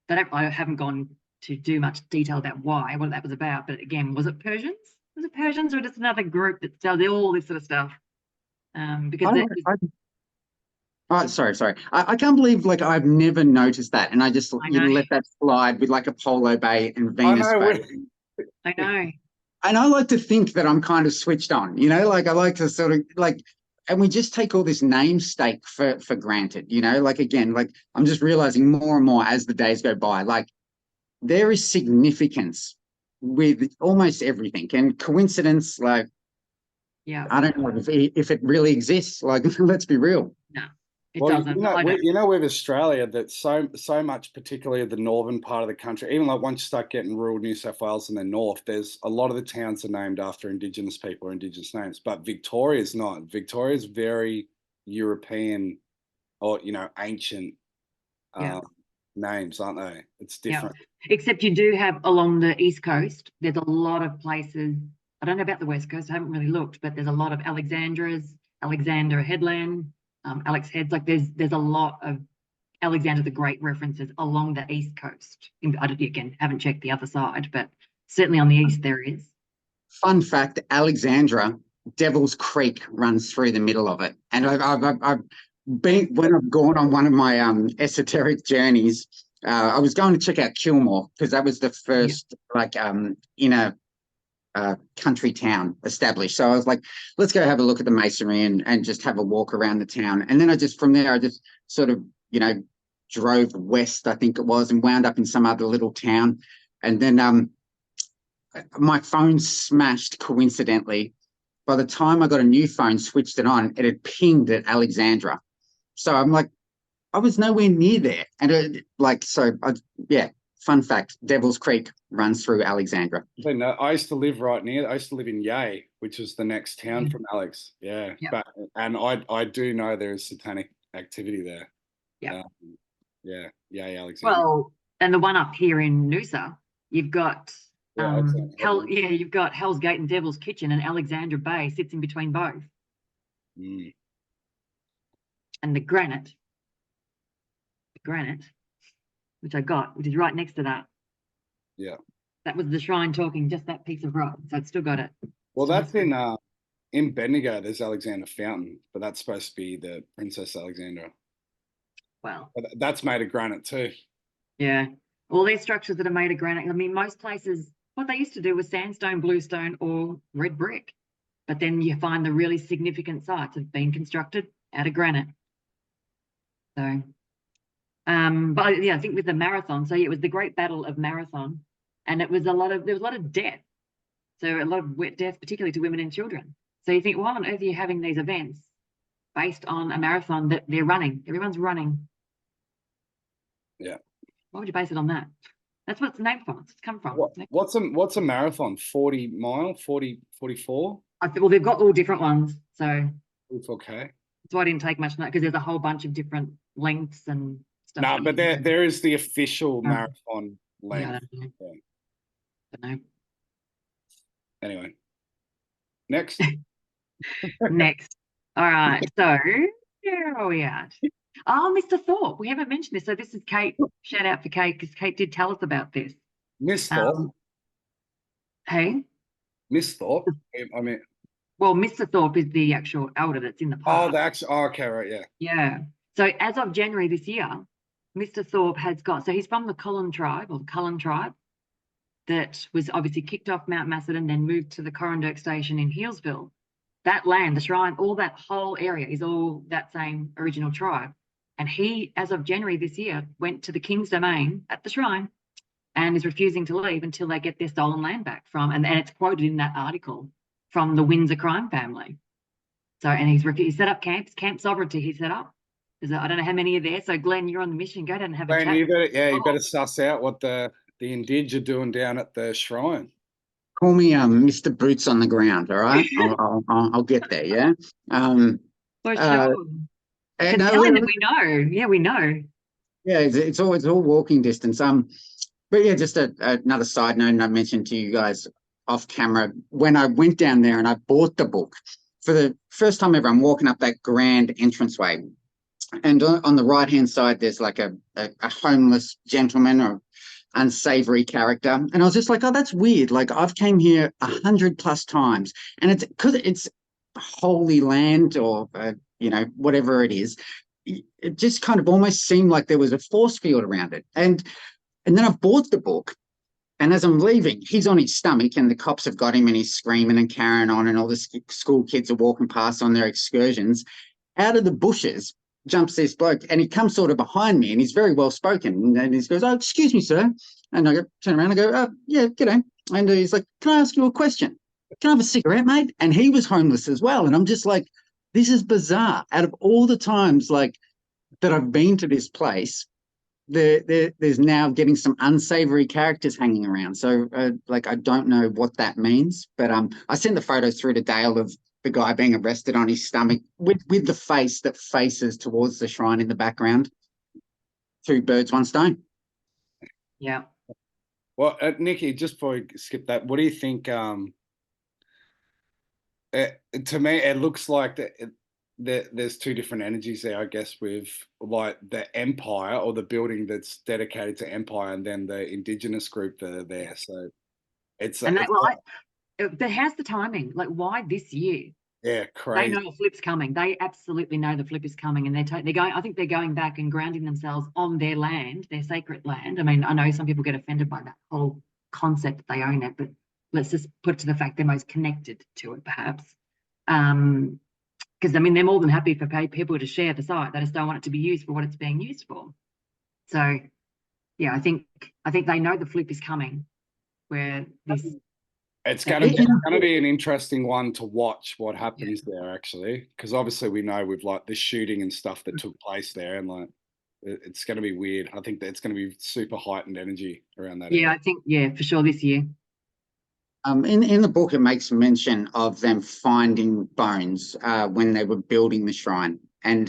I haven't gone to do much detail about what that was about. But again, was it Persians? Was it Persians or just another group that does all this sort of stuff? Because sorry. I can't believe, like, I've never noticed that, and I just let that slide with like Apollo Bay and Venus Bay. I know. And I like to think that I'm kind of switched on, like I like to sort of like, and we just take all this namesake for granted, like, again, like I'm just realizing more and more as the days go by, like there is significance with almost everything, and coincidence, like, yeah, I don't know if it really exists, like, let's be real. No, it doesn't. With Australia, that so much, particularly the northern part of the country, even like once you start getting rural New South Wales and then north, there's a lot of the towns are named after Indigenous people or Indigenous names, but Victoria's not. Victoria's very European or, ancient names, aren't they? It's different. Yeah. Except you do have along the East Coast, there's a lot of places. I don't know about the West Coast, I haven't really looked, but there's a lot of Alexandras, Alexander Headland, Alex Heads. Like there's a lot of Alexander the Great references along the East Coast. Again, haven't checked the other side, but certainly on the East there is. Fun fact, Alexandra, Devil's Creek runs through the middle of it. And I've been, when I've gone on one of my esoteric journeys, I was going to check out Kilmore, because that was the first inner country town established. So I was like, let's go have a look at the masonry and just have a walk around the town. And then from there I just sort of, drove west, I think it was, and wound up in some other little town. And then my phone smashed coincidentally. By the time I got a new phone, switched it on, it had pinged at Alexandra. So I'm like, I was nowhere near there. And fun fact, Devil's Creek runs through Alexandra. I used to live right near. I used to live in Yea, which is the next town from Alex. Yeah. But I do know there is satanic activity there. Yeah. Yea, Alexandra. Well, and the one up here in Noosa, you've got you've got Hell's Gate and Devil's Kitchen, and Alexandra Bay sits in between both. Mm. And the granite, which I got, which is right next to that. Yeah. That was the shrine talking, just that piece of rock. So I'd still got it. Well, that's in Bendigo, there's Alexander Fountain, but that's supposed to be the Princess Alexandra. Well. But that's made of granite too. Yeah. All these structures that are made of granite, I mean, most places, what they used to do was sandstone, bluestone, or red brick. But then you find the really significant sites have been constructed out of granite. So, but yeah, I think with the marathon, so yeah, it was the Great Battle of Marathon, and there was a lot of death. So a lot of death, particularly to women and children. So you think, why on earth are you having these events based on a marathon that they're running? Everyone's running. Yeah. Why would you base it on that? That's what it's named from. It's come from. What's a marathon? 40 mile, 44? Well, they've got all different ones. So 44K. That's why I didn't take much note, because there's a whole bunch of different lengths and stuff. No, but there is the official marathon Yeah, I length. don't know. Yeah. Don't know. Anyway, next. Next. All right. So where are we at? Oh, Mr. Thorpe. We haven't mentioned this. So this is Kate. Shout out for Kate because Kate did tell us about this. Miss Thorpe. Hey. Miss Thorpe. I mean, Well, Mr. Thorpe is the actual elder that's in the park. oh, the actual. Oh, okay, right, yeah. Yeah. So as of January this year, Mr. Thorpe has got. So he's from the Cullen tribe or the Cullen tribe that was obviously kicked off Mount Macedon, then moved to the Corrandirk station in Healesville. That land, the shrine, all that whole area is all that same original tribe. And he, as of January this year, went to the King's Domain at the shrine and is refusing to leave until they get their stolen land back from, and it's quoted in that article from the Windsor crime family. So, and he set up camps, Camp Sovereignty he set up. I don't know how many are there. So Glenn, you're on the mission. Go down and have a Glenn, chat. you better suss out what the Indige are doing down at the shrine. Call me Mr. Boots on the ground, all right? I'll get there, yeah? For sure. And, That we know. Yeah, we know. Yeah, it's all walking distance. But yeah, just another side note, and I mentioned to you guys off camera, when I went down there and I bought the book, for the first time ever, I'm walking up that grand entranceway. And on the right-hand side, there's like a homeless gentleman or unsavory character. And I was just like, oh, that's weird. Like, I've came here 100+ times. And it's because it's holy land or, whatever it is. It just kind of almost seemed like there was a force field around it. And then I've bought the book. And as I'm leaving, he's on his stomach and the cops have got him and he's screaming and carrying on and all the school kids are walking past on their excursions. Out of the bushes jumps this bloke and he comes sort of behind me and he's very well spoken. And he goes, oh, excuse me, sir. And I turn around and go, yeah, g'day. And he's like, can I ask you a question? Can I have a cigarette, mate? And he was homeless as well. And I'm just like, this is bizarre. Out of all the times like that I've been to this place, there's now getting some unsavory characters hanging around. So I don't know what that means, but I sent the photos through to Dale of the guy being arrested on his stomach with the face that faces towards the shrine in the background. 2 birds, 1 stone. Yeah. Well, Nikki, just before we skip that, what do you think? To me, it looks like there's 2 different energies there, I guess, with like the empire or the building that's dedicated to empire, and then the indigenous group that are there. So it's but how's the timing? Like, why this year? Yeah, crazy. They know a flip's coming. They absolutely know the flip is coming, and they're going. I think they're going back and grounding themselves on their land, their sacred land. I mean, I know some people get offended by that whole concept that they own it, but let's just put it to the fact they're most connected to it, perhaps. Because I mean, they're more than happy for people to share the site. They just don't want it to be used for what it's being used for. So, yeah, I think they know the flip is coming. Where this. It's going to be an interesting one to watch what happens there, actually, because obviously we know with like the shooting and stuff that took place there, and like it's going to be weird. I think that it's going to be super heightened energy around that. Yeah, area. I think for sure this year. In the book, it makes mention of them finding bones when they were building the shrine, and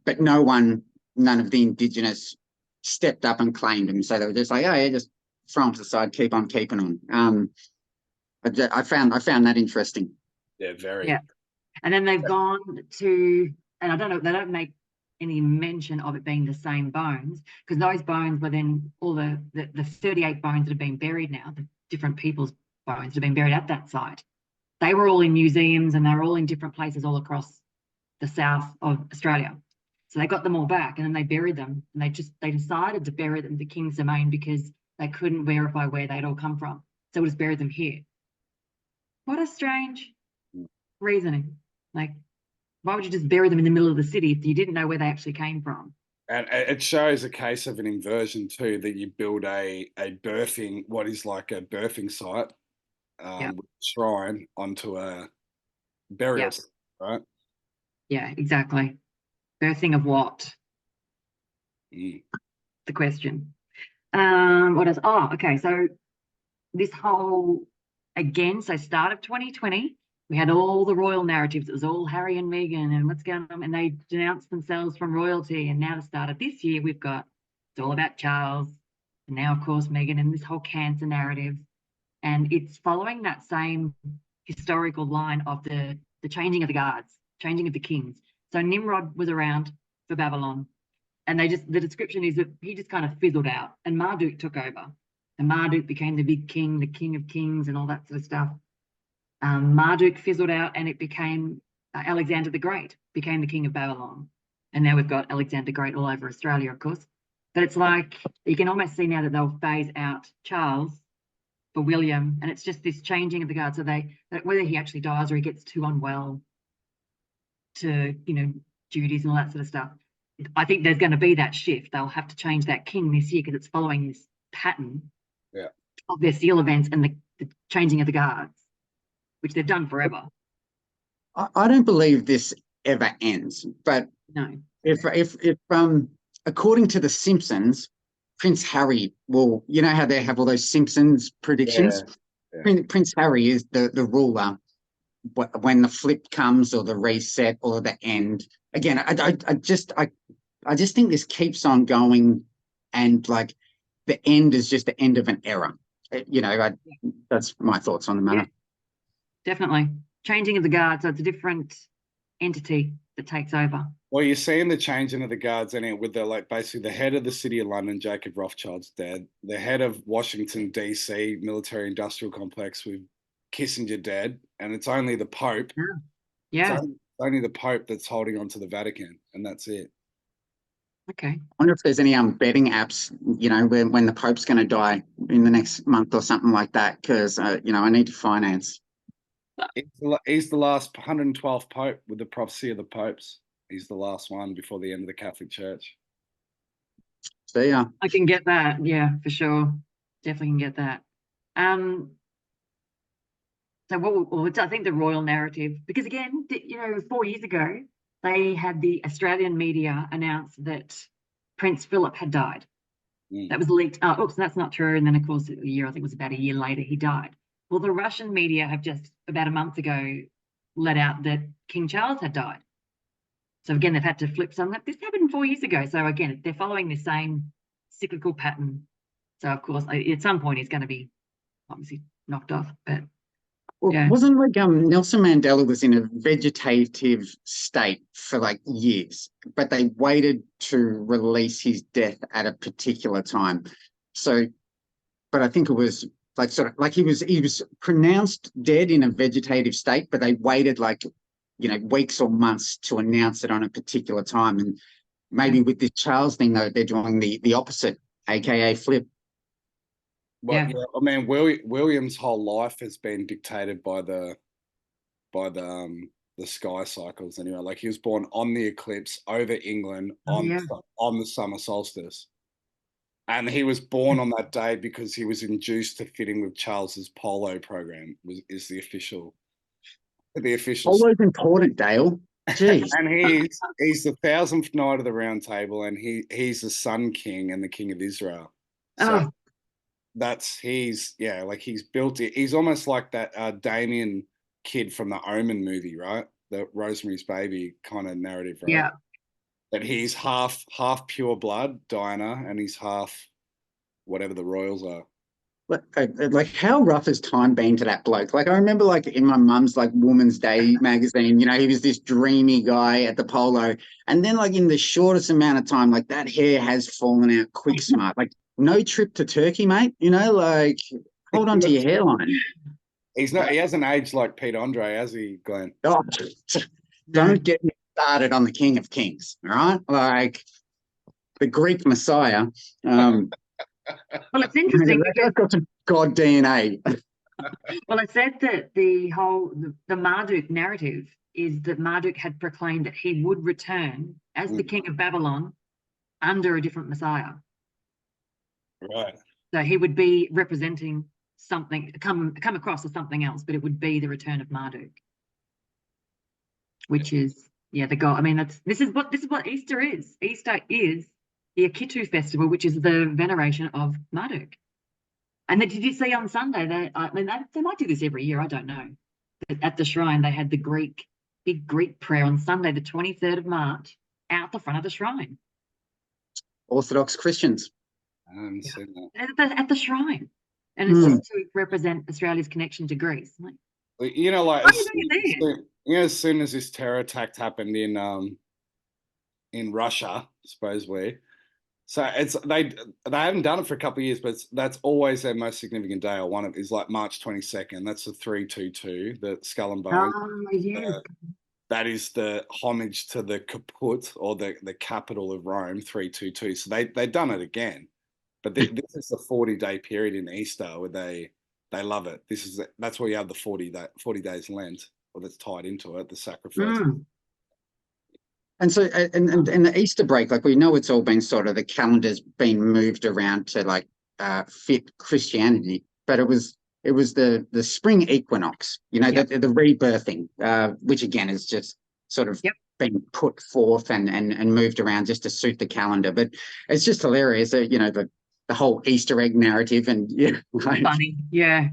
but none of the indigenous stepped up and claimed them, so they were just like, oh yeah, just throw them to the side, keep on keeping on. I found that interesting. Yeah, very. Yeah, and then they've gone to, and I don't know, they don't make any mention of it being the same bones, because those bones were then all the 38 bones that have been buried now, the different people's bones that have been buried at that site. They were all in museums and they were all in different places all across the south of Australia. So they got them all back and then they buried them, and they decided to bury them in the King's Domain because they couldn't verify where they'd all come from. So we'll just bury them here. What a strange reasoning. Like, why would you just bury them in the middle of the city if you didn't know where they actually came from? And it shows a case of an inversion too, that you build a birthing, what is like a birthing site, shrine onto a burial site, right? Yeah, exactly. Birthing of what? Mm. The question. What else? Oh, okay. So this whole, again, so start of 2020, we had all the royal narratives. It was all Harry and Meghan and what's going on, and they denounced themselves from royalty. And now the start of this year, we've got, it's all about Charles. And now, of course, Meghan and this whole cancer narrative. And it's following that same historical line of the changing of the guards, changing of the kings. So Nimrod was around for Babylon, and the description is that he just kind of fizzled out, and Marduk took over. And Marduk became the big king, the king of kings, and all that sort of stuff. Marduk fizzled out, and it became Alexander the Great became the king of Babylon. And now we've got Alexander the Great all over Australia, of course. But it's like you can almost see now that they'll phase out Charles for William, and it's just this changing of the guard. So that whether he actually dies or he gets too unwell to, duties and all that sort of stuff, I think there's going to be that shift. They'll have to change that king this year because it's following this pattern of their seal events and the changing of the guards, which they've done forever. I don't believe this ever ends, but No. If according to The Simpsons, Prince Harry will, you know how they have all those Simpsons predictions? Yeah. Prince Harry is the ruler when the flip comes or the reset or the end. Again, I just think this keeps on going, and like the end is just the end of an era. That's my thoughts on the matter. Yeah, definitely. Changing of the guard, so it's a different entity that takes over. Well, you're seeing the changing of the guards in it with basically the head of the City of London, Jacob Rothschild's dead. The head of Washington, D.C. military industrial complex with Kissinger dead. And it's only the Pope. Yeah. It's only the Pope that's holding on to the Vatican, and that's it. I Okay. wonder if there's any betting apps, when the Pope's going to die in the next month or something like that, because, I need to finance. He's the last 112th Pope with the prophecy of the popes. He's the last one before the end of the Catholic Church. So, yeah. I can get that. Yeah, for sure. Definitely can get that. So I think the royal narrative, because again, 4 years ago, they had the Australian media announce that Prince Philip had died. That was leaked. Oops, that's not true. And then, of course, I think it was about a year later, he died. Well, the Russian media have just about a month ago let out that King Charles had died. So again, they've had to flip something. This happened 4 years ago. So again, they're following the same cyclical pattern. So of course, at some point, he's going to be obviously knocked off. But yeah. Wasn't Nelson Mandela was in a vegetative state for like years, but they waited to release his death at a particular time. So, but I think it was he was pronounced dead in a vegetative state, but they waited weeks or months to announce it on a particular time. And maybe with this Charles thing, though, they're doing the opposite, aka flip. Well, yeah. I mean, William's whole life has been dictated by the sky cycles. Anyway, like he was born on the eclipse over England on the summer solstice, and he was born on that day because he was induced to fit in with Charles's polo program. Is the official. Polo's important, Dale. Jeez. And he's the 1000th knight of the Round Table, and he's the Sun King and the King of Israel. So he's built it. He's almost like that Damien kid from the Omen movie, right? The Rosemary's Baby kind of narrative, right? Yeah. That he's half pure blood, Diana, and he's half whatever the royals are. Like how rough has time been to that bloke? Like I remember in my mum's Woman's Day magazine, he was this dreamy guy at the polo, and then in the shortest amount of time, that hair has fallen out quick smart. No trip to Turkey, mate. Hold on to your hairline. He hasn't aged like Pete Andre, has he, Glenn? Oh, don't get me started on the King of Kings, all right? The Greek Messiah. Well, it's interesting. That's got some God DNA. Well, it said that the Marduk narrative is that Marduk had proclaimed that he would return as the king of Babylon under a different Messiah. Right. So he would be representing something, come across as something else, but it would be the return of Marduk, which is the God. I mean, this is what Easter is. Easter is the Akitu festival, which is the veneration of Marduk. And then did you see on Sunday they might do this every year, I don't know. But at the shrine, they had the big Greek prayer on Sunday, the 23rd of March, out the front of the shrine. Orthodox Christians. I haven't Yeah. seen that. At the shrine. And it's just to represent Australia's connection to Greece. I'm like, You know, like why are you doing it there? you know, as soon as this terror attack happened in Russia, supposedly. So it's they haven't done it for a couple of years, but that's always their most significant day. Or one of is like March 22nd. That's the 322, the Skull and Bones. Oh, yes. That is the homage to the Caput or the capital of Rome, 322. So they've done it again, but this is the 40-day period in Easter where they love it. That's where you have the 40 days Lent, or that's tied into it, the sacrifice. And so, and the Easter break, like we know it's all been sort of the calendar's been moved around to like fit Christianity, but it was the spring equinox, you know, the rebirthing, which again is just sort of been put forth and moved around just to suit the calendar. But it's just hilarious that, you know, the whole Easter egg narrative and like, funny, yeah.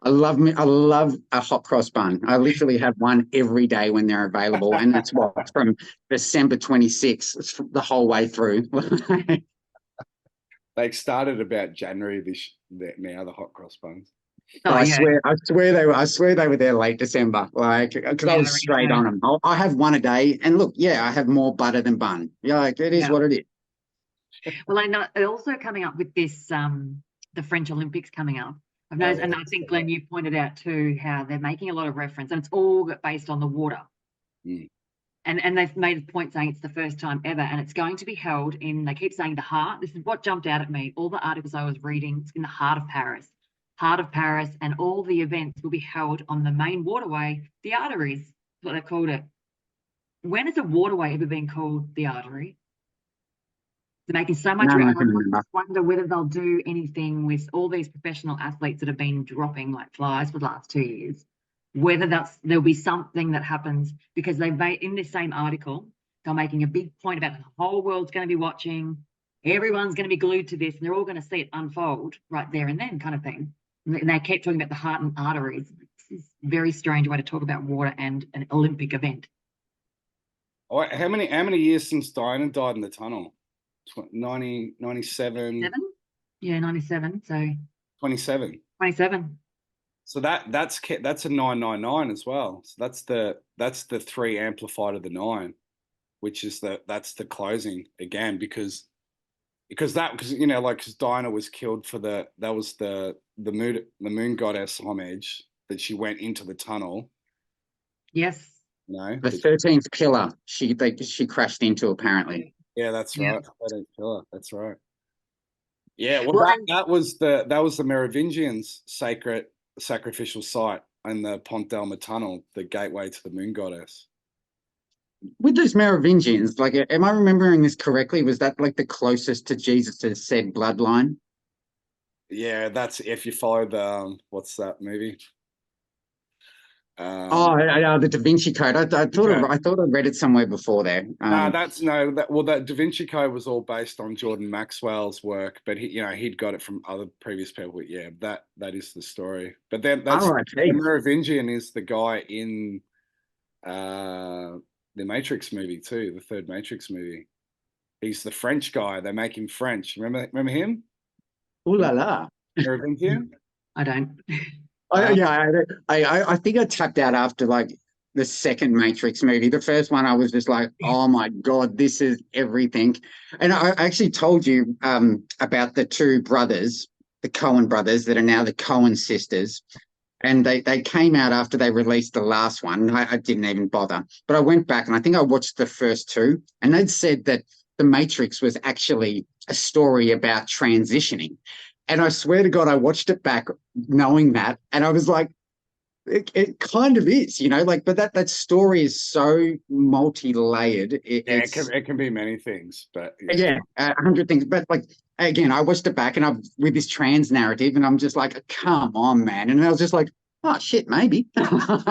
I love a hot cross bun. I literally have one every day when they're available, and that's what from December 26th the whole way through. They started about January now, the hot cross buns. Oh, I swear they were there late December, like because I was straight on them. I have one a day, and look, I have more butter than bun. Yeah, like it is what it is. Well, I know also coming up with this, the French Olympics coming up. I've noticed, and I think Glenn, you pointed out too how they're making a lot of reference, and it's all based on the water. And they've made a point saying it's the first time ever, and it's going to be held in. They keep saying the heart. This is what jumped out at me. All the articles I was reading, it's in the heart of Paris, and all the events will be held on the main waterway, the arteries. Is what they've called it. When has a waterway ever been called the artery? They're making so much. I wonder whether they'll do anything with all these professional athletes that have been dropping like flies for the last 2 years. Whether there'll be something that happens, because they've made in this same article, they're making a big point about the whole world's going to be watching, everyone's going to be glued to this, and they're all going to see it unfold right there and then, kind of thing. And they keep talking about the heart and arteries. This is a very strange way to talk about water and an Olympic event. Oh, how many years since Diana died in the tunnel? 97. Yeah, 97. So 27. So that's a 999 as well. So that's the 3 amplified of the 9, which is that's the closing again, because you know, like, because Diana was killed for that was the moon goddess homage that she went into the tunnel. Yes. You know, the 13th pillar she crashed into, apparently. Yeah, that's right. 13th pillar. That's right. Yeah, well, that was the Merovingians' sacred sacrificial site in the Pont d'Alma tunnel, the gateway to the moon goddess. With those Merovingians, like, am I remembering this correctly? Was that like the closest to Jesus' said bloodline? Yeah, that's if you follow the what's that movie? The Da Vinci Code. I thought I read it somewhere before there. That Da Vinci Code was all based on Jordan Maxwell's work, but he'd got it from other previous people. But yeah, that is the story. But then the Merovingian is the guy in the Matrix movie too, the third Matrix movie. He's the French guy. They make him French. Remember him? Ooh la la. Merovingian? I don't. I think I tapped out after like the second Matrix movie. The first one, I was just like, oh my God, this is everything. And I actually told you about the 2 brothers, the Coen brothers, that are now the Coen sisters. And they came out after they released the last one. I didn't even bother. But I went back and I think I watched the first 2. And they'd said that The Matrix was actually a story about transitioning. And I swear to God, I watched it back knowing that. And I was like, it kind of is, you know, like, but that story is so multi-layered. It can be many things, but 100 things. But like, again, I watched it back and I'm with this trans narrative and I'm just like, come on, man. And I was just like, oh shit, maybe. Well,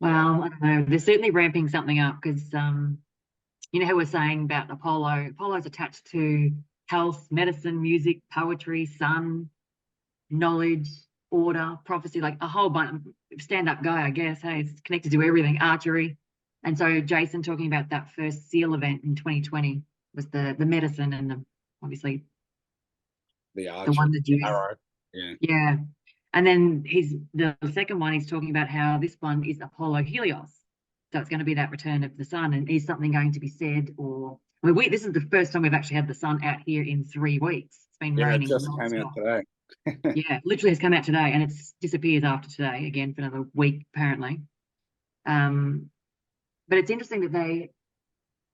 I don't know. They're certainly ramping something up because, you know how we're saying about Apollo? Apollo's attached to health, medicine, music, poetry, sun, knowledge, order, prophecy, like a whole bunch. Stand-up guy, I guess. Hey, it's connected to everything, archery. And so Jason talking about that first SEAL event in 2020, was the medicine and obviously The the archer, one that you arrow. Yeah. yeah. And then the second one, he's talking about how this one is Apollo Helios. So it's going to be that return of the sun. And is something going to be said? Or this is the first time we've actually had the sun out here in 3 weeks. It's been Yeah, it raining just came out non-stop. today. Yeah, literally has come out today, and it disappears after today again for another week apparently. But it's interesting that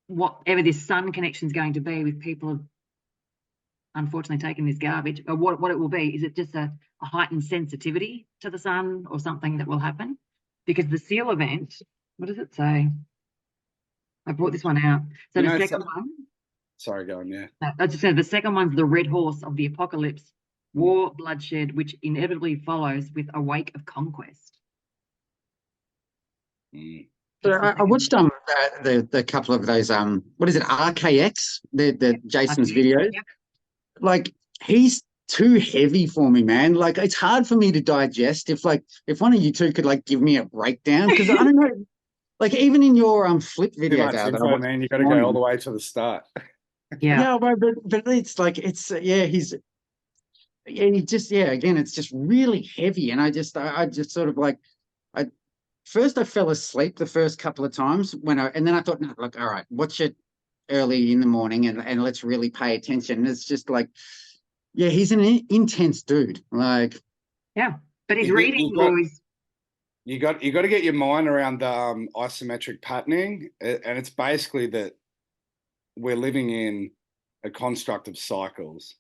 whatever this sun connection is going to be with people unfortunately taking this garbage, or what it will be, is it just a heightened sensitivity to the sun or something that will happen? Because the seal event, what does it say? I brought this one out. So the second one, sorry, go on, yeah. I just said the second one's the red horse of the apocalypse, war, bloodshed, which inevitably follows with a wake of conquest. So I watched the couple of those what is it, RKX, the Jason's videos. Yep. Like, he's too heavy for me, man. Like, it's hard for me to digest. If one of you two could like give me a breakdown, because I don't know, like even in your flip video, Too much info, man. You got to go all the way to the start. Yeah, but it's like again, it's just really heavy, and I just sort of like first I fell asleep the first couple of times and then I thought, no, look, all right, watch it early in the morning and let's really pay attention. And it's just like, yeah, he's an intense dude. Like, yeah, but he's reading. You got to get your mind around the isometric patterning, and it's basically that we're living in a construct of cycles.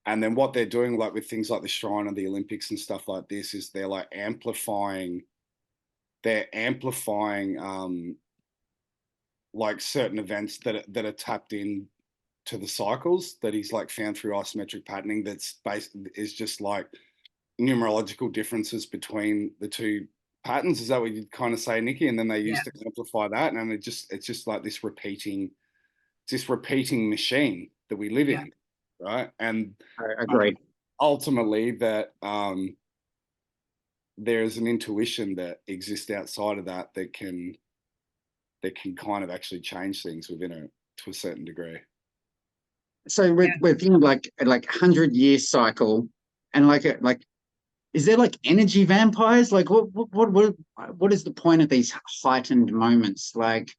And then what they're doing, like with things like the Shrine and the Olympics and stuff like this, is they're like amplifying like certain events that are tapped in to the cycles that he's like found through isometric patterning. That's is just like numerological differences between the two patterns. Is that what you'd kind of say, Nikki? And then they used to amplify that, and it's just like this repeating machine that we live in, right? And I agree. Ultimately, that there's an intuition that exists outside of that can kind of actually change things to a certain degree. So within like 100-year cycle, and like is there like energy vampires? Like what is the point of these heightened moments? Like,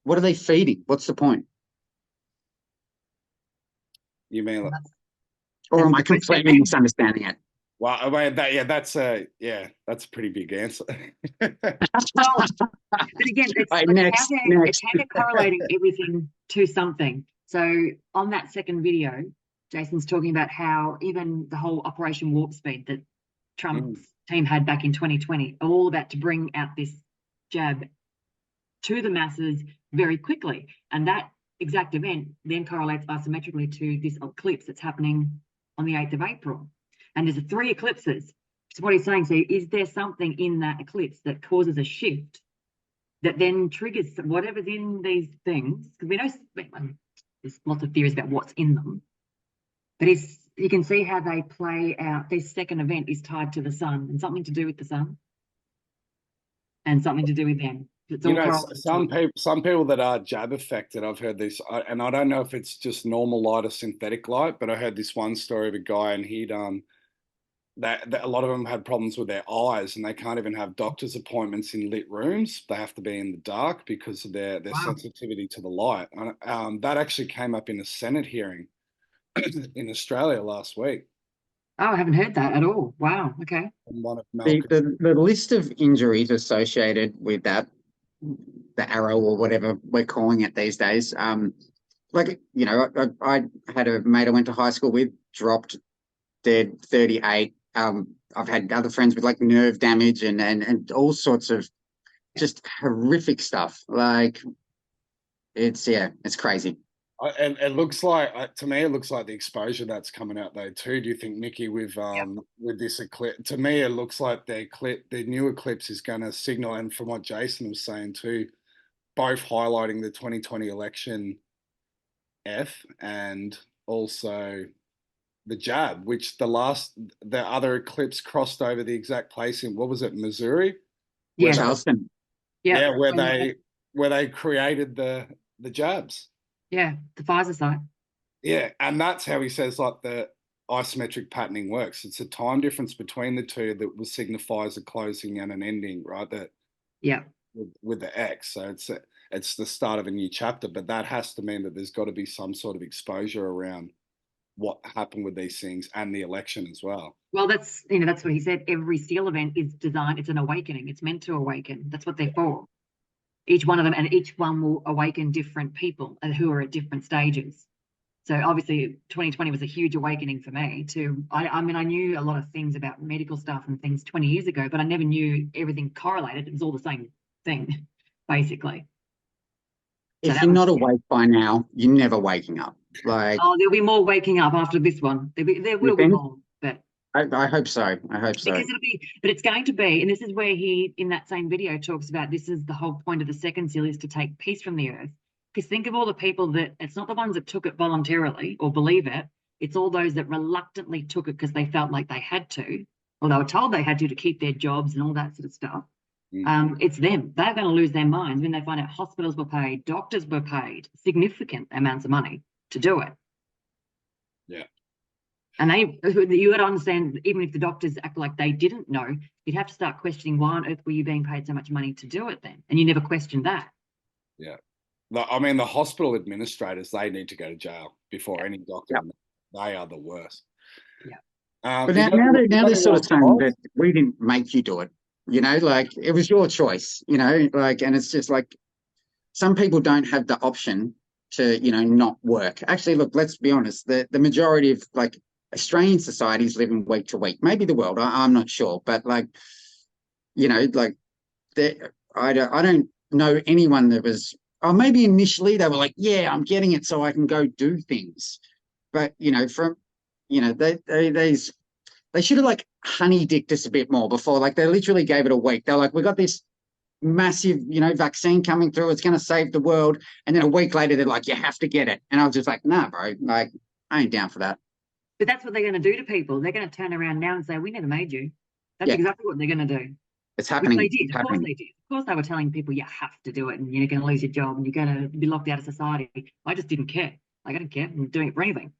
what are they feeding? What's the point? You mean, or am I completely misunderstanding it? Well, I mean, that's a pretty big answer. But again, it's how they're correlating everything to something. So on that second video, Jason's talking about how even the whole Operation Warp Speed that Trump's team had back in 2020, all about to bring out this jab to the masses very quickly. And that exact event then correlates isometrically to this eclipse that's happening on the 8th of April. And there's 3 eclipses. So what he's saying, so is there something in that eclipse that causes a shift that then triggers whatever's in these things? Because we know there's lots of theories about what's in them. But you can see how they play out. This second event is tied to the sun and something to do with the sun and something to do with them. Some people that are jab affected, I've heard this, and I don't know if it's just normal light or synthetic light, but I heard this one story of a guy, and he'd that a lot of them had problems with their eyes, and they can't even have doctor's appointments in lit rooms. They have to be in the dark because of their sensitivity to the light. That actually came up in a Senate hearing in Australia last week. Oh, I haven't heard that at all. Wow. Okay. The list of injuries associated with that, the arrow or whatever we're calling it these days, like, you know, I had a mate I went to high school with, dropped dead, 38. I've had other friends with like nerve damage and all sorts of just horrific stuff. Like, it's crazy. And it looks like, to me, it looks like the exposure that's coming out though too. Do you think, Nikki, with this eclipse? To me, it looks like the new eclipse is going to signal, and from what Jason was saying too, both highlighting the 2020 election and also the jab, which the other eclipse crossed over the exact place in, what was it, Missouri? Charleston. Yeah, where they created the jabs. Yeah, the Pfizer site. Yeah, and that's how he says like the isometric patterning works. It's a time difference between the two that will signifies a closing and an ending, right? That Yeah. with the X. So it's the start of a new chapter, but that has to mean that there's got to be some sort of exposure around what happened with these things and the election as well. Well, that's that's what he said. Every SEAL event is designed. It's an awakening. It's meant to awaken. That's what they're for. Each one of them, and each one will awaken different people and who are at different stages. So obviously 2020 was a huge awakening for me too. I mean, I knew a lot of things about medical stuff and things 20 years ago, but I never knew everything correlated. It was all the same thing, basically. So If you're not awake by now, you're never waking up. Like, oh, there'll be more waking up after this one. There will be more, but I hope so. I hope so. because it's going to be, and this is where he, in that same video, talks about this is the whole point of the second seal is to take peace from the earth. Because think of all the people that, it's not the ones that took it voluntarily or believe it, it's all those that reluctantly took it because they felt like they had to, or they were told they had to keep their jobs and all that sort of stuff. It's them. They're going to lose their minds when they find out hospitals were paid, doctors were paid significant amounts of money to do it. Yeah. And you got to understand, even if the doctors act like they didn't know, you'd have to start questioning why on earth were you being paid so much money to do it then? And you never questioned that. Yeah. I mean, the hospital administrators, they need to go to jail before any doctor. Yep. They are the worst. Yeah. But now they're sort of saying that we didn't make you do it. You know, like it was your choice, you know, like, and it's just like some people don't have the option to, you know, not work. Actually, look, let's be honest, the majority of like Australian societies living week to week, maybe the world, I'm not sure, but like, you know, like I don't know anyone that was, or maybe initially they were like, yeah, I'm getting it so I can go do things. But, you know, they should have like honey-dicked us a bit more before. Like they literally gave it a week. They're like, we got this massive, you know, vaccine coming through. It's going to save the world. And then a week later, they're like, you have to get it. And I was just like, nah, bro, like I ain't down for that. But that's what they're going to do to people. They're going to turn around now and say, we never made you. That's exactly what they're going to do. It's happening. Which they did. Of course they did. Of course they were telling people you have to do it and you're going to lose your job and you're going to be locked out of society. I just didn't care. Like I didn't care. I'm doing it for anything.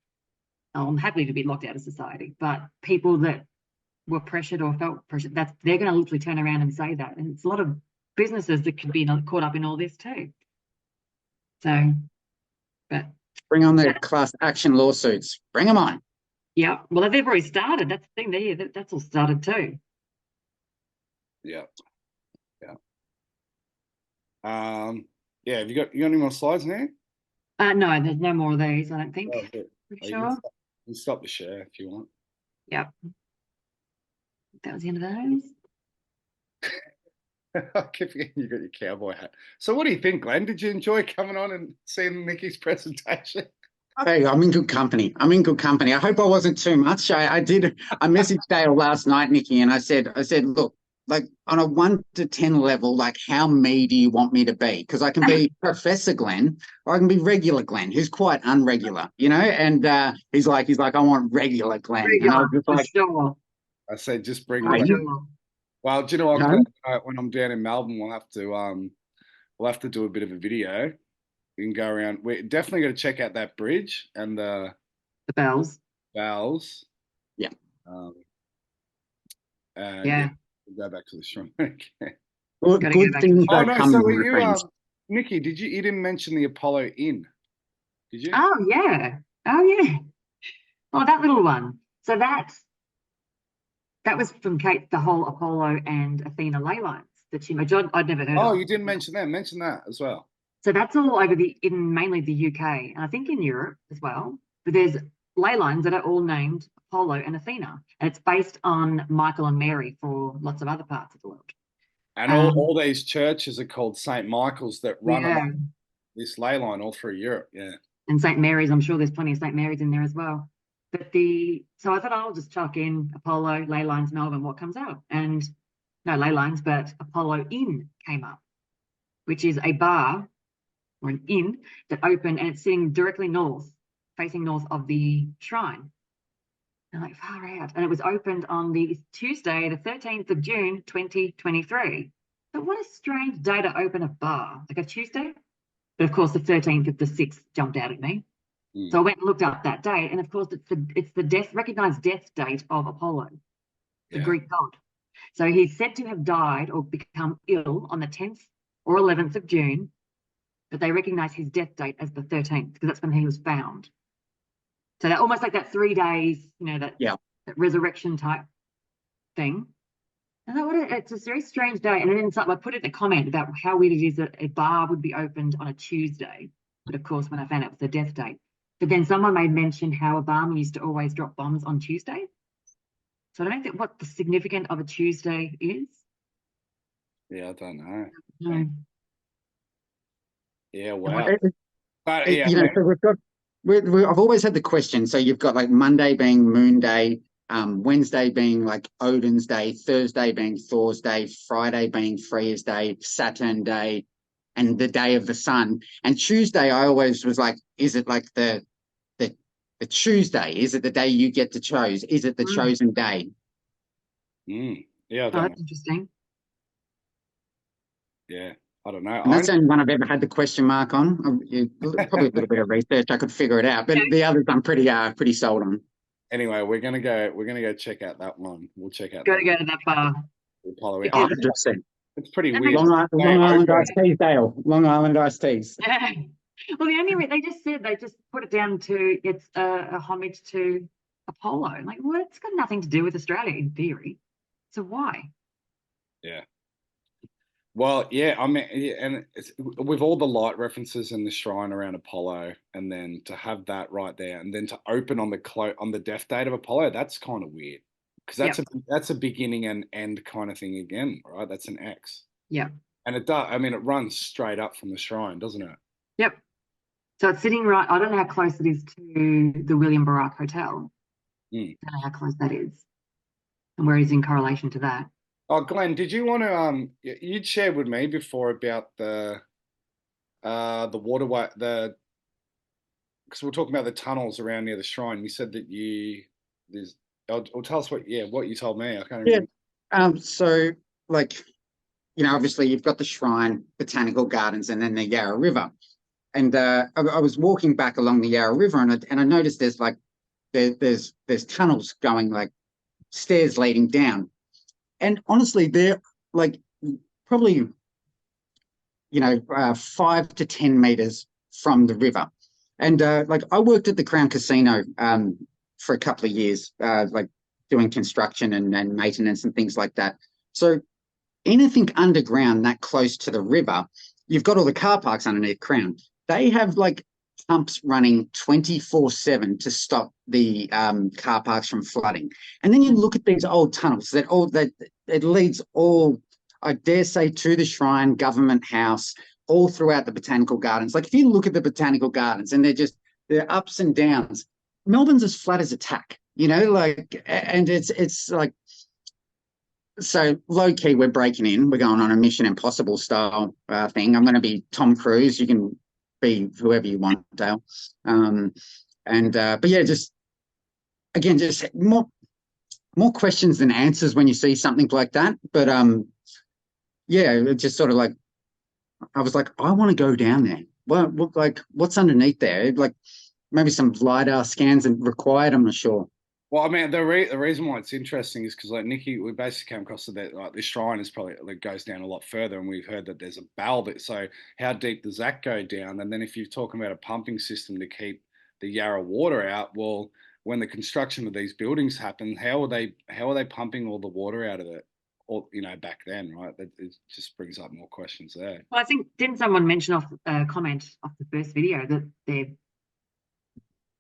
I'm happy to be locked out of society. But people that were pressured or felt pressured, they're going to literally turn around and say that. And it's a lot of businesses that could be caught up in all this too. So, but bring on the class action lawsuits. Bring them on. Yeah, well, they've already started. That's the thing there. That's all started too. Yeah. Yeah. Have you got any more slides now? No, there's no more of these. I don't think. Pretty sure. You can stop the share if you want. Yep. That was the end of those. I keep forgetting you got your cowboy hat. So what do you think, Glenn? Did you enjoy coming on and seeing Nikki's presentation? Hey, I'm in good company. I hope I wasn't too much. I messaged Dale last night, Nikki, and I said, look, like on a 1 to 10 level, like how me do you want me to be? Because I can be Professor Glenn or I can be regular Glenn, who's quite unregular, you know? And he's like, I want regular Glenn. Regular, and I was just like, sure. I said, just bring Sure. Glenn. Well, do you know what? No? When I'm down in Melbourne, we'll have to do a bit of a video. We can go around. We're definitely going to check out that bridge and the bells. Bells. Yeah. Yeah. We'll go back to the shrine. Well, good things are coming, so my friends. Nikki, you didn't mention the Apollo Inn, did you? Oh yeah. Oh, that little one. So that was from Kate, the whole Apollo and Athena ley lines that she made. I'd never heard of. Oh, you didn't mention that. Mention that as well. So that's all over in mainly the UK and I think in Europe as well. But there's ley lines that are all named Apollo and Athena, and it's based on Michael and Mary for lots of other parts of the world. And all these churches are called St. Michael's that run along this ley line all through Europe. Yeah. And St. Mary's, I'm sure there's plenty of St. Mary's in there as well. But so I thought I'll just chuck in Apollo, ley lines, Melbourne, what comes out? And no ley lines, but Apollo Inn came up, which is a bar or an inn that opened and it's sitting directly facing north of the shrine. And like far out. And it was opened on the Tuesday, the 13th of June, 2023. But what a strange day to open a bar, like a Tuesday. But of course, the 13th of the 6th jumped out at me. Mm. So I went and looked up that date, and of course, it's the recognized death date of Apollo, the Greek god. So he's said to have died or become ill on the 10th or 11th of June, but they recognize his death date as the 13th because that's when he was found. So that almost like that 3 days, that resurrection type thing. And it's a very strange day. And then I put in a comment about how weird it is that a bar would be opened on a Tuesday. But of course, when I found out it was the death date. But then someone made mention how Obama used to always drop bombs on Tuesday. So I don't think what the significance of a Tuesday is. Yeah, I don't know. No. Yeah, wow. But so we've got. I've always had the question. So you've got like Monday being Moon Day, Wednesday being like Odin's Day, Thursday being Thor's Day, Friday being Freya's Day, Saturn Day, and the Day of the Sun. And Tuesday, I always was like, is it like the Tuesday? Is it the day you get to choose? Is it the chosen day? Yeah, that's interesting. Yeah, I don't know. And that's the only one I've ever had the question mark on. Probably a little bit of research, I could figure it out, but the others I'm pretty sold on. Anyway, we're gonna go check out that one. We'll check out. Go to that bar. Apollo. 100%. It's pretty weird. Long Island iced teas, Dale. Long Island iced teas. Yeah. Well, they just put it down to it's a homage to Apollo. Like, well, it's got nothing to do with Australia in theory. So why? Yeah. Well, yeah, I mean, and with all the light references in the shrine around Apollo, and then to have that right there, and then to open on the death date of Apollo, that's kind of weird because that's a beginning and end kind of thing again, right? That's an X. Yeah. And it does. I mean, it runs straight up from the shrine, doesn't it? Yep. So it's sitting right. I don't know how close it is to the William Barak Hotel. I don't know how close that is, and where it is in correlation to that. Oh, Glenn, did you want to you'd shared with me before about the waterway, because we're talking about the tunnels around near the shrine. You said that or tell us what you told me. I can't remember. So like, obviously you've got the shrine, botanical gardens, and then the Yarra River. And I was walking back along the Yarra River, and I noticed there's like there's tunnels going, like stairs leading down. And honestly, they're like probably 5 to 10 meters from the river. And like I worked at the Crown Casino for a couple of years, like doing construction and maintenance and things like that. So anything underground that close to the river, you've got all the car parks underneath Crown. They have like pumps running 24/7 to stop the car parks from flooding. And then you look at these old tunnels that it leads all, I dare say, to the shrine, government house, all throughout the botanical gardens. Like if you look at the botanical gardens and they're ups and downs, Melbourne's as flat as a tack, and it's like, so low key, we're breaking in. We're going on a Mission Impossible style thing. I'm going to be Tom Cruise. You can be whoever you want, Dale. But yeah, just more questions than answers when you see something like that. But yeah, it just sort of like, I was like, I want to go down there. What's underneath there? Like maybe some LiDAR scans are required. I'm not sure. Well, I mean, the reason why it's interesting is because, like Nikki, we basically came across that like this shrine is probably goes down a lot further, and we've heard that there's a bell. So how deep does that go down? And then if you're talking about a pumping system to keep the Yarra water out, well, when the construction of these buildings happened, how are they pumping all the water out of it? Or back then, right? It just brings up more questions there. Well, I think didn't someone mention comment off the first video that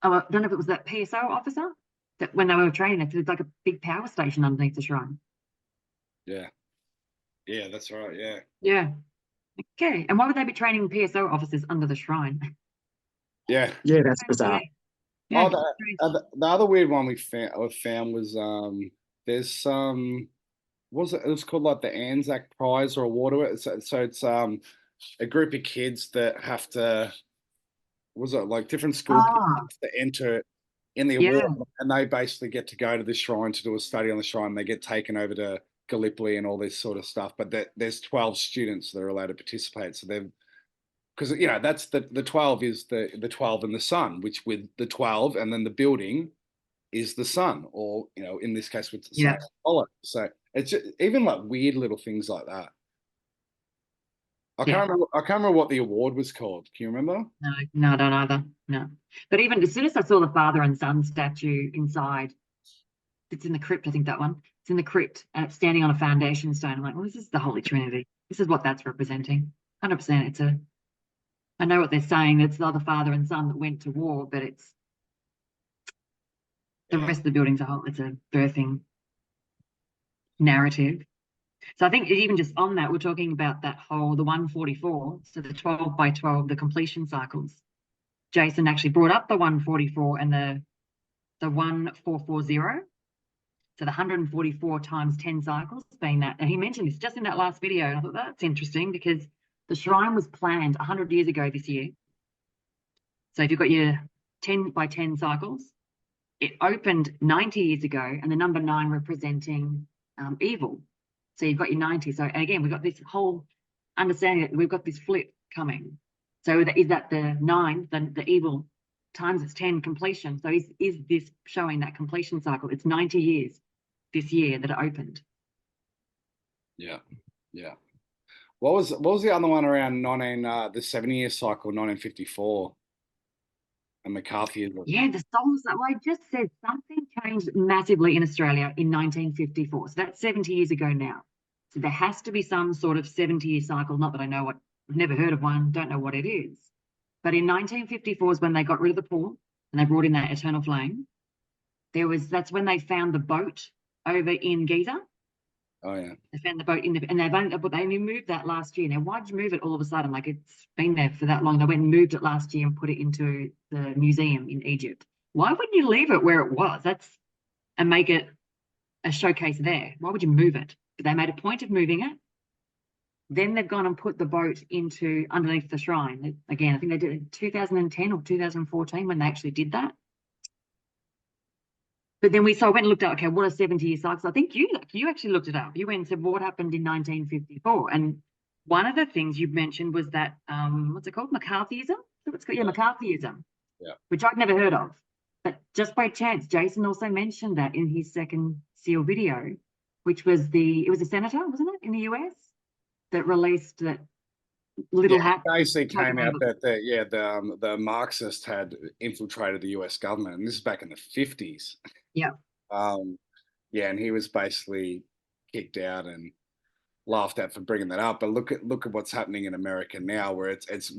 I don't know if it was that PSO officer. That when they were training, there's like a big power station underneath the shrine. Yeah, that's right. Yeah. Yeah. Okay. And why would they be training PSO officers under the shrine? Yeah, that's bizarre. Yeah. The other weird one we found was there's some, it was called like the Anzac Prize or a water. So it's a group of kids that have to, like different school kids to enter in the award, and they basically get to go to the shrine to do a study on the shrine. They get taken over to Gallipoli and all this sort of stuff. But there's 12 students that are allowed to participate. So because that's the 12 is the 12 and the sun, which with the 12 and then the building is the sun, or in this case with the Yeah. Apollo. So it's just, even like weird little things like that. I can't remember what the award was called. Can you remember? No, I don't either. No. But even as soon as I saw the father and son statue inside, it's in the crypt, I think that one. It's in the crypt and it's standing on a foundation stone. I'm like, well, this is the Holy Trinity. This is what that's representing. 100%. I know what they're saying. It's the father and son that went to war, but it's the rest of the building's it's a birthing narrative. So I think even just on that, we're talking about the 144, so the 12 by 12, the completion cycles. Jason actually brought up the 144 and the 1440. So the 144 times 10 cycles being that. And he mentioned this just in that last video. And I thought that's interesting because the shrine was planned 100 years ago this year. So if you've got your 10 by 10 cycles, it opened 90 years ago, and the number 9 representing evil. So you've got your 90. So again, we've got this whole understanding that we've got this flip coming. So is that the 9, the evil, times its 10 completion? So is this showing that completion cycle? It's 90 years this year that it opened. Yeah. What was the other one around the 70-year cycle, 1954? And McCarthyism. Yeah, the songs that I just said, something changed massively in Australia in 1954. So that's 70 years ago now. So there has to be some sort of 70-year cycle. Not that I know what, I've never heard of one, don't know what it is. But in 1954 is when they got rid of the pool and they brought in that eternal flame. That's when they found the boat over in Giza. Oh yeah. They found the boat and they only moved that last year. Now, why'd you move it all of a sudden? Like, it's been there for that long. They went and moved it last year and put it into the museum in Egypt. Why wouldn't you leave it where it was? And make it a showcase there. Why would you move it? But they made a point of moving it. Then they've gone and put the boat underneath the shrine. Again, I think they did it in 2010 or 2014 when they actually did that. But then I went and looked at, okay, what are 70-year cycles? I think you actually looked it up. You went and said, well, what happened in 1954? And one of the things you mentioned was that, what's it called? McCarthyism? McCarthyism. Yeah. Which I'd never heard of. But just by chance, Jason also mentioned that in his second SEAL video, which was it was a senator, wasn't it, in the US, that released that little hat. Basically came out that the Marxists had infiltrated the US government, and this is back in the 50s. Yeah. And he was basically kicked out and laughed at for bringing that up. But look at what's happening in America now, where it's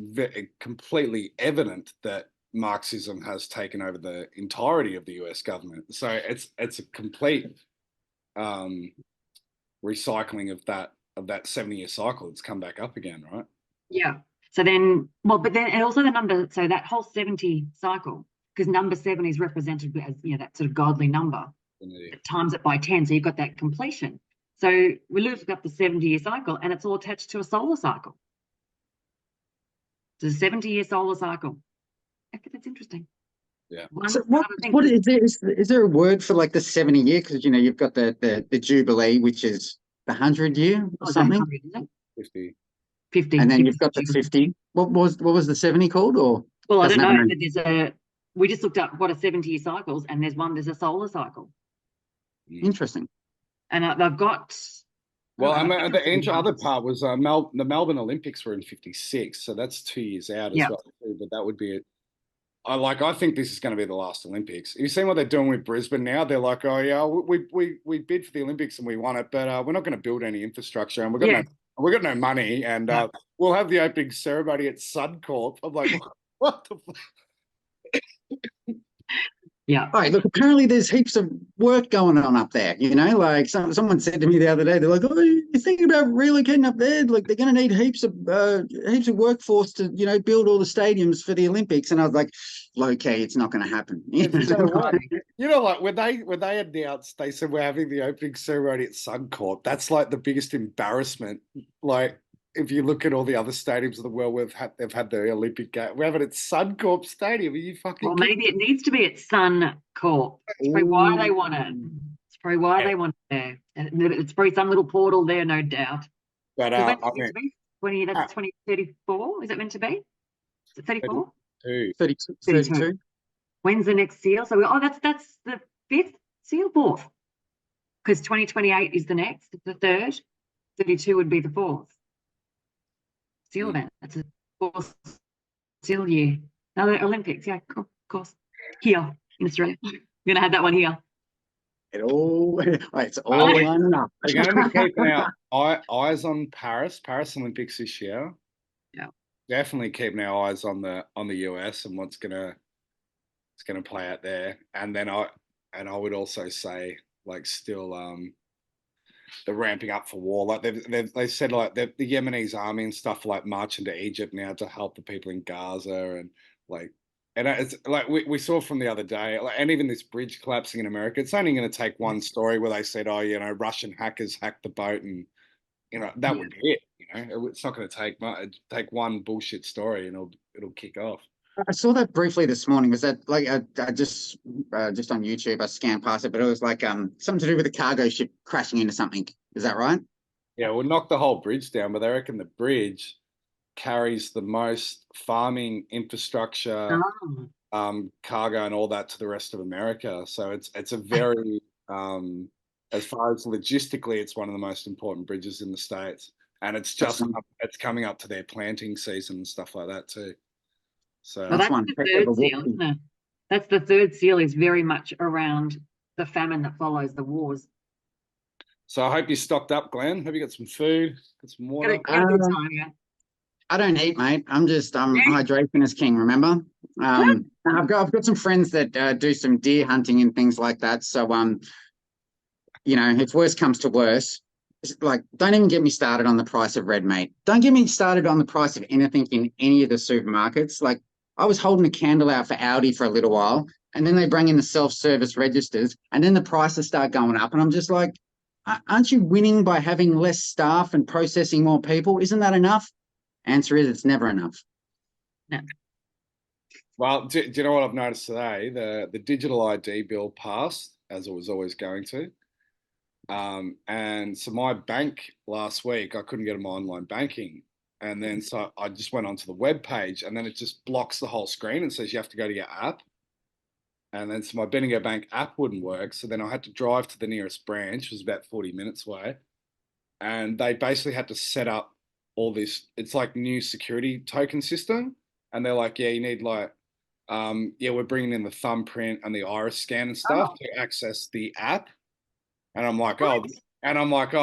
completely evident that Marxism has taken over the entirety of the US government. So it's a complete recycling of that 70-year cycle. It's come back up again, right? Yeah. So then, and also the number, so that whole 70 cycle, because number 7 is represented as, that sort of godly number, times it by 10. So you've got that completion. So we looked up the 70-year cycle and it's all attached to a solar cycle. So the 70-year solar cycle. That's interesting. Yeah. So what is there a word for like the 70-year? Because you've got the Jubilee, which is the 100-year or something. 100, isn't it? 50. And then you've got the 50. What was the 70 called? Or well, I don't know. But we just looked up what are 70-year cycles, and there's a solar cycle. Interesting. And I've got. Well, the other part was the Melbourne Olympics were in 56, so that's 2 years out as well. But that would be it. I think this is going to be the last Olympics. You've seen what they're doing with Brisbane now. They're like, oh yeah, we bid for the Olympics and we won it, but we're not going to build any infrastructure, and we've got no money, and we'll have the opening ceremony at Suncorp. I'm like, what the fuck? Yeah. All right, look, apparently there's heaps of work going on up there, like someone said to me the other day, they're like, oh, you're thinking about relocating up there? Like, they're going to need heaps of workforce to, build all the stadiums for the Olympics. And I was like, okay, it's not going to happen. Like when they announced, they said we're having the opening ceremony at Suncorp, that's like the biggest embarrassment. Like, if you look at all the other stadiums of the world, they've had the Olympic game. We have it at Suncorp Stadium. Are you fucking? Well, maybe it needs to be at Suncorp. That's probably why they want it. It's probably why they want it there. And it's probably some little portal there, no doubt. But That's 2034. Is it meant to be? Is it 34? 32. 32. When's the next seal? So that's the fifth seal, fourth. Because 2028 is the next, the third. 32 would be the fourth seal event. That's a fourth seal year. No, the Olympics, yeah, of course. Here in Australia. We're gonna have that one here. It's all lining up. We're going to be keeping our eyes on Paris Olympics this year. Yeah. Definitely keeping our eyes on the US and what's gonna play out there. And then I would also say, like, still the ramping up for war. Like they said, like the Yemenis army and stuff, like marching to Egypt now to help the people in Gaza, and like, and it's like we saw from the other day, like, and even this bridge collapsing in America. It's only going to take one story where they said, oh, Russian hackers hacked the boat, and that would be it. It's not going to take much. Take one bullshit story, and it'll kick off. I saw that briefly this morning. Was that like I just on YouTube? I scanned past it, but it was like something to do with a cargo ship crashing into something. Is that right? Yeah, we'll knock the whole bridge down, but they reckon the bridge carries the most farming infrastructure, cargo, and all that to the rest of America. So it's a very as far as logistically, it's one of the most important bridges in the States, and it's coming up to their planting season and stuff like that too. So that's the third seal, isn't it? That's the third seal, is very much around the famine that follows the wars. So I hope you stocked up, Glenn. Hope you got some food, got some water. I don't eat, mate. Hydration is king. Remember, I've got some friends that do some deer hunting and things like that. So if worse comes to worse, like, don't even get me started on the price of red meat. Don't get me started on the price of anything in any of the supermarkets. Like, I was holding a candle out for Audi for a little while, and then they bring in the self-service registers, and then the prices start going up, and I'm just like, aren't you winning by having less staff and processing more people? Isn't that enough? Answer is, it's never enough. No. Well, do you know what I've noticed today? The digital ID bill passed, as it was always going to. And so my bank last week, I couldn't get my online banking. And then so I just went onto the web page, and then it just blocks the whole screen and says you have to go to your app. And then so my Bendigo Bank app wouldn't work. So then I had to drive to the nearest branch, which was about 40 minutes away. And they basically had to set up all this, it's like new security token system. And they're like, yeah, you need like, we're bringing in the thumbprint and the iris scan and stuff to access the app. And I'm like,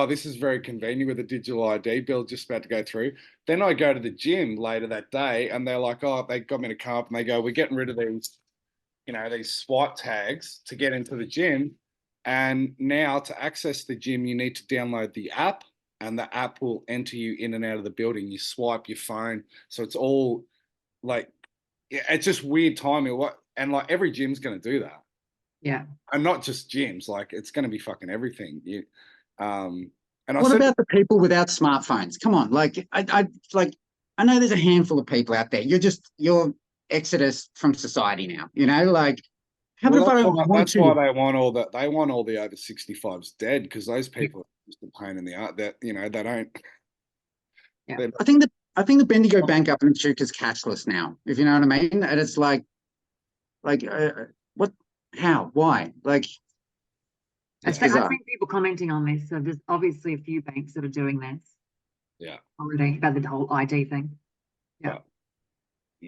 this is very convenient with the digital ID bill just about to go through. Then I go to the gym later that day, and they're like, they got me to come up, and they go, we're getting rid of these, these swipe tags to get into the gym. And now to access the gym, you need to download the app, and the app will enter you in and out of the building. You swipe your phone. So it's all like, it's just weird timing. And like every gym's going to do that. Yeah. And not just gyms, like it's going to be fucking everything. What about the people without smartphones? Come on, like I know there's a handful of people out there. You're exodus from society now. That's why they want all that. They want all the over 65s dead, because those people are just a pain in the ass. That they don't. Yeah. I think the Bendigo Bank up in Chuk is cashless now. If you know what I mean, and it's like what? How? Why? Like, I've seen people commenting on this. So there's obviously a few banks that are doing this. Yeah. Already, about the whole ID thing. Yeah.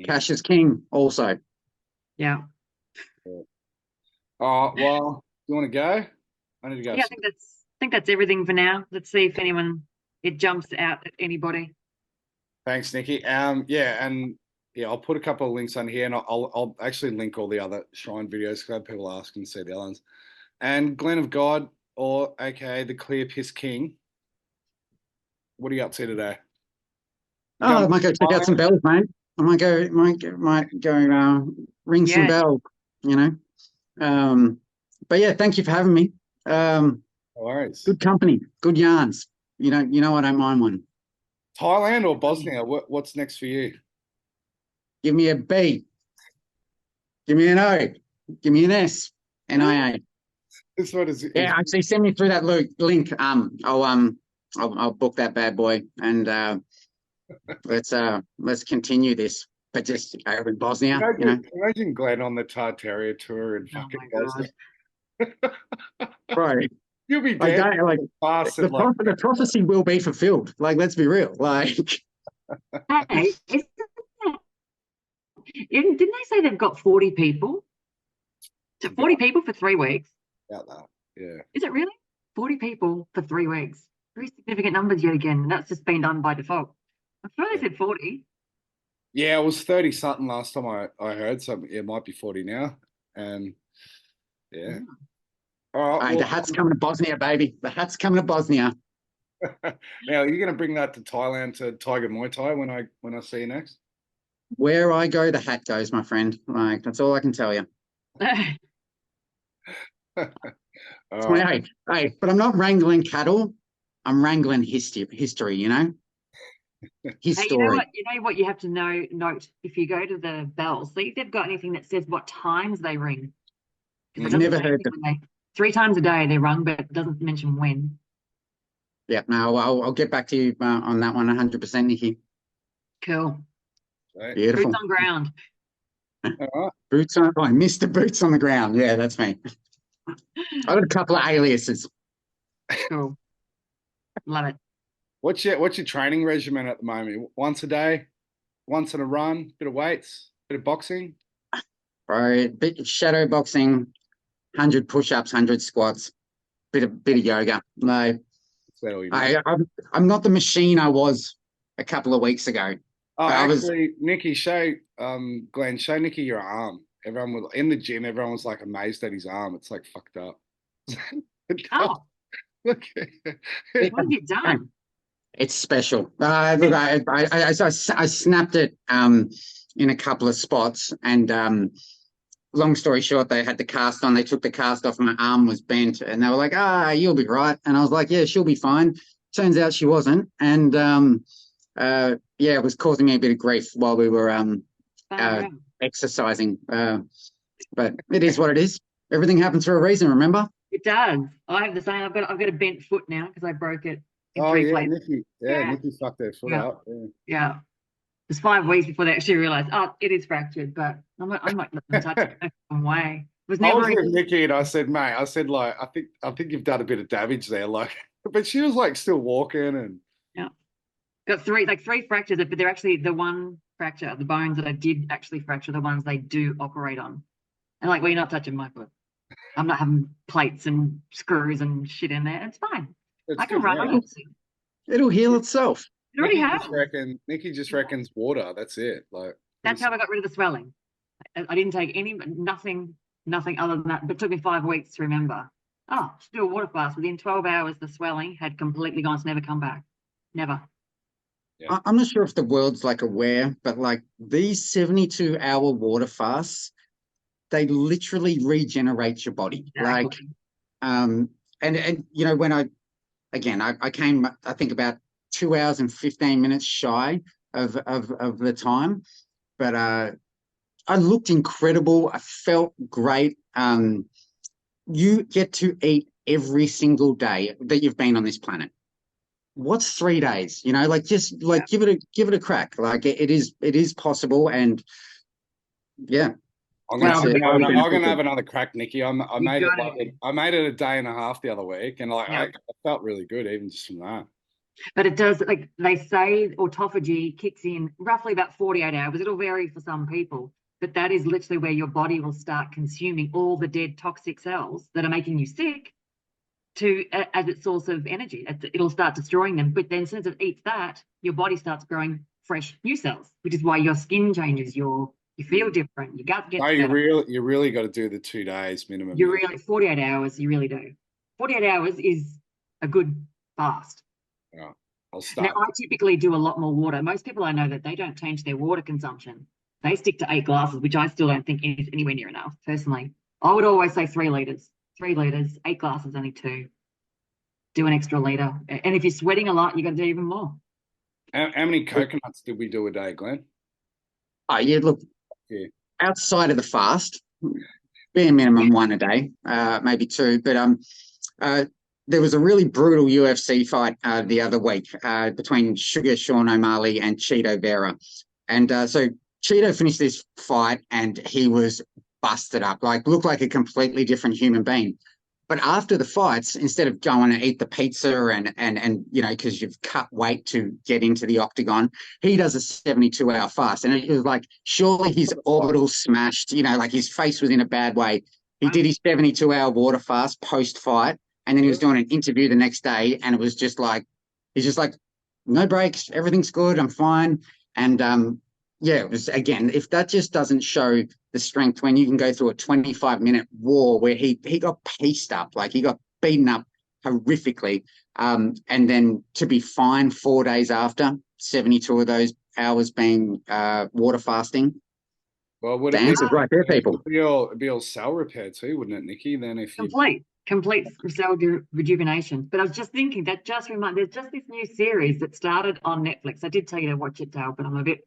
Cash is king also. Yeah. Oh, well, you want to go? I need to go. Yeah, I think that's everything for now. Let's see if it jumps out at anybody. Thanks, Nikki. I'll put a couple of links on here, and I'll actually link all the other shrine videos because I had people asking to see the other ones. And Glenn of God, or aka the Clear Piss King, what are you up to today? I might go check out some bells, mate. I might go ring some bells. But yeah, thank you for having me. No worries. Good company, good yarns. I don't mind one. Thailand or Bosnia? What's next for you? Give me a B. Give me an O. Give me an S. NIA. This one is. Yeah, actually, send me through that link. I'll book that bad boy, and let's continue this, but just over in Bosnia, you know. Imagine Glenn on the Tartaria tour in Oh fucking my Bosnia. God. Right. You'll be Like dead that, like fast the, and like the prophecy will be fulfilled. Like, let's be real. Like, Hey, didn't they say they've got 40 people? 40 people for 3 weeks? about that. Yeah. Is it really? 40 people for 3 weeks. Very significant numbers yet again. And that's just been done by default. I thought they said 40. Yeah, it was 30 something last time I heard, so it might be 40 now. And yeah. All right. hey, the hat's coming to Bosnia, baby. The hat's coming to Bosnia. Now you're gonna bring that to Thailand to Tiger Muay Thai when I see you next? Where I go, the hat goes, my friend. Like, that's all I can tell you. All right. Hey, but I'm not wrangling cattle. I'm wrangling history, you know? His Hey, story. you know what you have to note if you go to the bells, see if they've got anything that says what times they ring. Because it I've doesn't never say heard anything when 3 times a day they rung, but it doesn't mention when. Yeah, no, I'll get back to you on that one 100%, Nikki. Cool. Right. Beautiful. Boots on ground. All right. Boots on, Mr. Boots on the ground. Yeah, that's me. I got a couple of aliases. Cool. Love it. What's your training regimen at the moment? Once a day, once in a run, bit of weights, bit of boxing. Bro, bit shadow boxing, 100 push-ups, 100 squats, bit of yoga. No, Is that all you need? I'm not the machine I was a couple of weeks ago. Oh, I was actually, Nikki, Glenn, show Nikki your arm. Everyone was in the gym. Everyone was like amazed at his arm. It's like fucked up. Oh, Look, what have you done? It's special. Look, I snapped it in a couple of spots, and long story short, they had the cast on. They took the cast off, and my arm was bent, and they were like, you'll be right. And I was like, yeah, she'll be fine. Turns out she wasn't, and yeah, it was causing me a bit of grief while we were exercising. But it is what it is. Everything happens for a reason, remember? It does. I have the same. I've got a bent foot now because I broke it in oh 3 yeah, places. Nikki. Yeah, Nikki fucked her foot up. Yeah. Yeah. It's 5 weeks before they actually realised, it is fractured, but I'm not letting them touch it no fucking way. It was I never was with Nikki and I said, mate, like, I think you've done a bit of damage there. Like, but she was like still walking and got 3 fractures, but they're actually the one fracture, the bones that I did actually fracture, the ones they do operate on. And like, well, you're not touching my foot. I'm not having plates and screws and shit in there. It's fine. I can run on it. It'll heal itself. It already Nikki just reckons water. That's it. Like that's how I got rid of the swelling. I didn't take nothing other than that, but it took me 5 weeks to remember. Just do a water fast. Within 12 hours, the swelling had completely gone. It's never come back. Never. Yeah. I'm not sure if the world's like aware, but like these 72-hour water fasts, they literally regenerate your body. Exactly. Like, and you know, when I came, I think about 2 hours and 15 minutes shy of the time, but I looked incredible. I felt great. You get to eat every single day that you've been on this planet. What's 3 days? You know, like just like give it a crack. Like it is possible, and yeah. I'm gonna have another crack, Nikki. I made it a day and a half the other week, and I felt really good even just from that. But it does, like they say, autophagy kicks in roughly about 48 hours. It'll vary for some people, but that is literally where your body will start consuming all the dead toxic cells that are making you sick as its source of energy. It'll start destroying them. But then since it eats that, your body starts growing fresh new cells, which is why your skin changes, you feel different, your gut gets better. You really got to do the 2 days minimum. 48 hours, you really do. 48 hours is a good fast. Yeah, I'll start. Now, I typically do a lot more water. Most people I know that they don't change their water consumption. They stick to 8 glasses, which I still don't think is anywhere near enough, personally. I would always say 3 litres. 3 litres, 8 glasses, only 2. Do an extra litre. And if you're sweating a lot, you got to do even more. How many coconuts did we do a day, Glenn? Oh, yeah, look, outside of the fast, bare minimum 1 a day, maybe 2. But there was a really brutal UFC fight the other week between Sugar Sean O'Malley and Cheeto Vera. And so Cheeto finished this fight and he was busted up, like looked like a completely different human being. But after the fights, instead of going and eat the pizza and you know, because you've cut weight to get into the octagon, he does a 72-hour fast. And it was like, surely his orbital smashed, you know, like his face was in a bad way. He did his 72-hour water fast post-fight, and then he was doing an interview the next day, and it was just like, he's just like, no breaks, everything's good, I'm fine. And yeah, it was, again, if that just doesn't show the strength when you can go through a 25-minute war where he got pieced up, like he got beaten up horrifically, and then to be fine 4 days after, 72 of those hours being water fasting. Well, would The answer's right there, people. It'd be all cell repair too, wouldn't it, Nikki? Then if you Complete cell rejuvenation. But I was just thinking that just there's just this new series that started on Netflix. I did tell you to watch it, Dale, but I'm a bit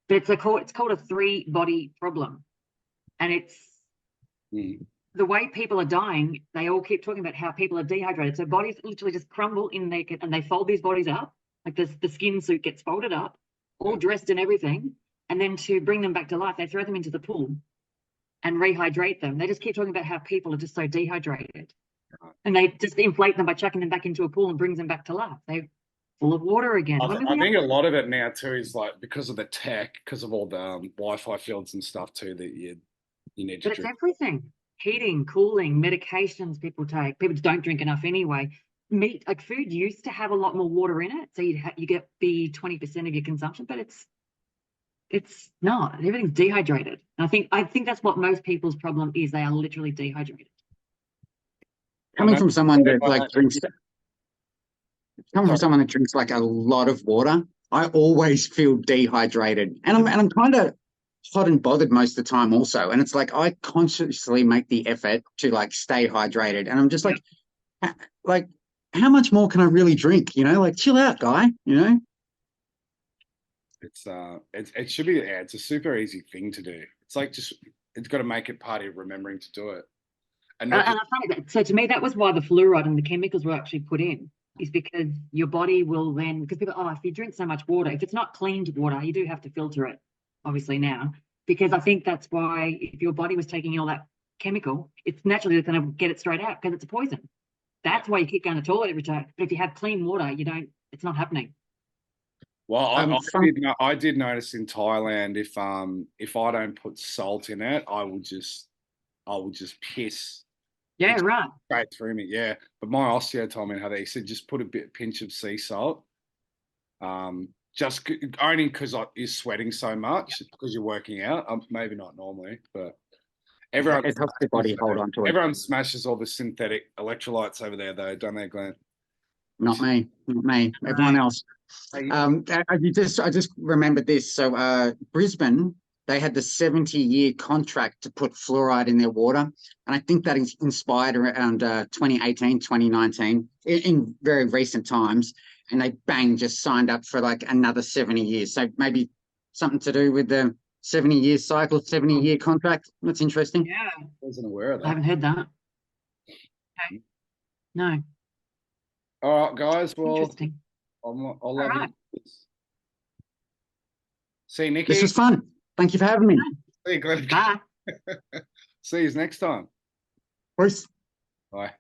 but it's called a 3-body problem. And it's the way people are dying, they all keep talking about how people are dehydrated. So bodies literally just crumble in naked and they fold these bodies up, like the skin suit gets folded up, all dressed and everything. And then to bring them back to life, they throw them into the pool and rehydrate them. They just keep talking about how people are just so dehydrated. And they just inflate them by chucking them back into a pool and brings them back to life. They're full of water again. I think a lot of it now too is like because of the tech, because of all the Wi-Fi fields and stuff too that you need to But drink. it's everything. Heating, cooling, medications people take. People don't drink enough anyway. Meat, like food used to have a lot more water in it. So you get the 20% of your consumption, but it's not. Everything's dehydrated. And I think that's what most people's problem is. They are literally dehydrated. Coming from someone that like drinks like a lot of water, I always feel dehydrated, and I'm kind of hot and bothered most of the time also. And it's like I consciously make the effort to like stay hydrated, and I'm just like, how much more can I really drink? You know, like chill out, guy. You know. It should be it's a super easy thing to do. It's like it's got to make it part of remembering to do it. And I find that, so to me, that was why the fluoride and the chemicals were actually put in, is because your body will then, because people, if you drink so much water, if it's not cleaned water, you do have to filter it, obviously now, because I think that's why if your body was taking in all that chemical, it's naturally going to get it straight out because it's a poison. That's why you keep going to the toilet every time. But if you have clean water, it's not happening. Well, I did notice in Thailand if I don't put salt in it, I will just piss. Yeah, right. Straight through me, yeah. But my osteo told me how he said just put a pinch of sea salt. Just only because you're sweating so much because you're working out. Maybe not normally, but everyone it helps the body hold on to it. Everyone smashes all the synthetic electrolytes over there, though, don't they, Glenn? Not me. Everyone else. I just remembered this. So Brisbane, they had the 70-year contract to put fluoride in their water. And I think that is inspired around 2018, 2019, in very recent times. And they just signed up for like another 70 years. So maybe something to do with the 70-year cycle, 70-year contract. That's interesting. Yeah. I wasn't aware of that. I haven't heard that. Okay. No. All right, guys. Well, interesting. I'll love you. See you, Nikki. This was fun. Thank you for having me. See you, Glenn. Bye. See you next time. Peace. Bye.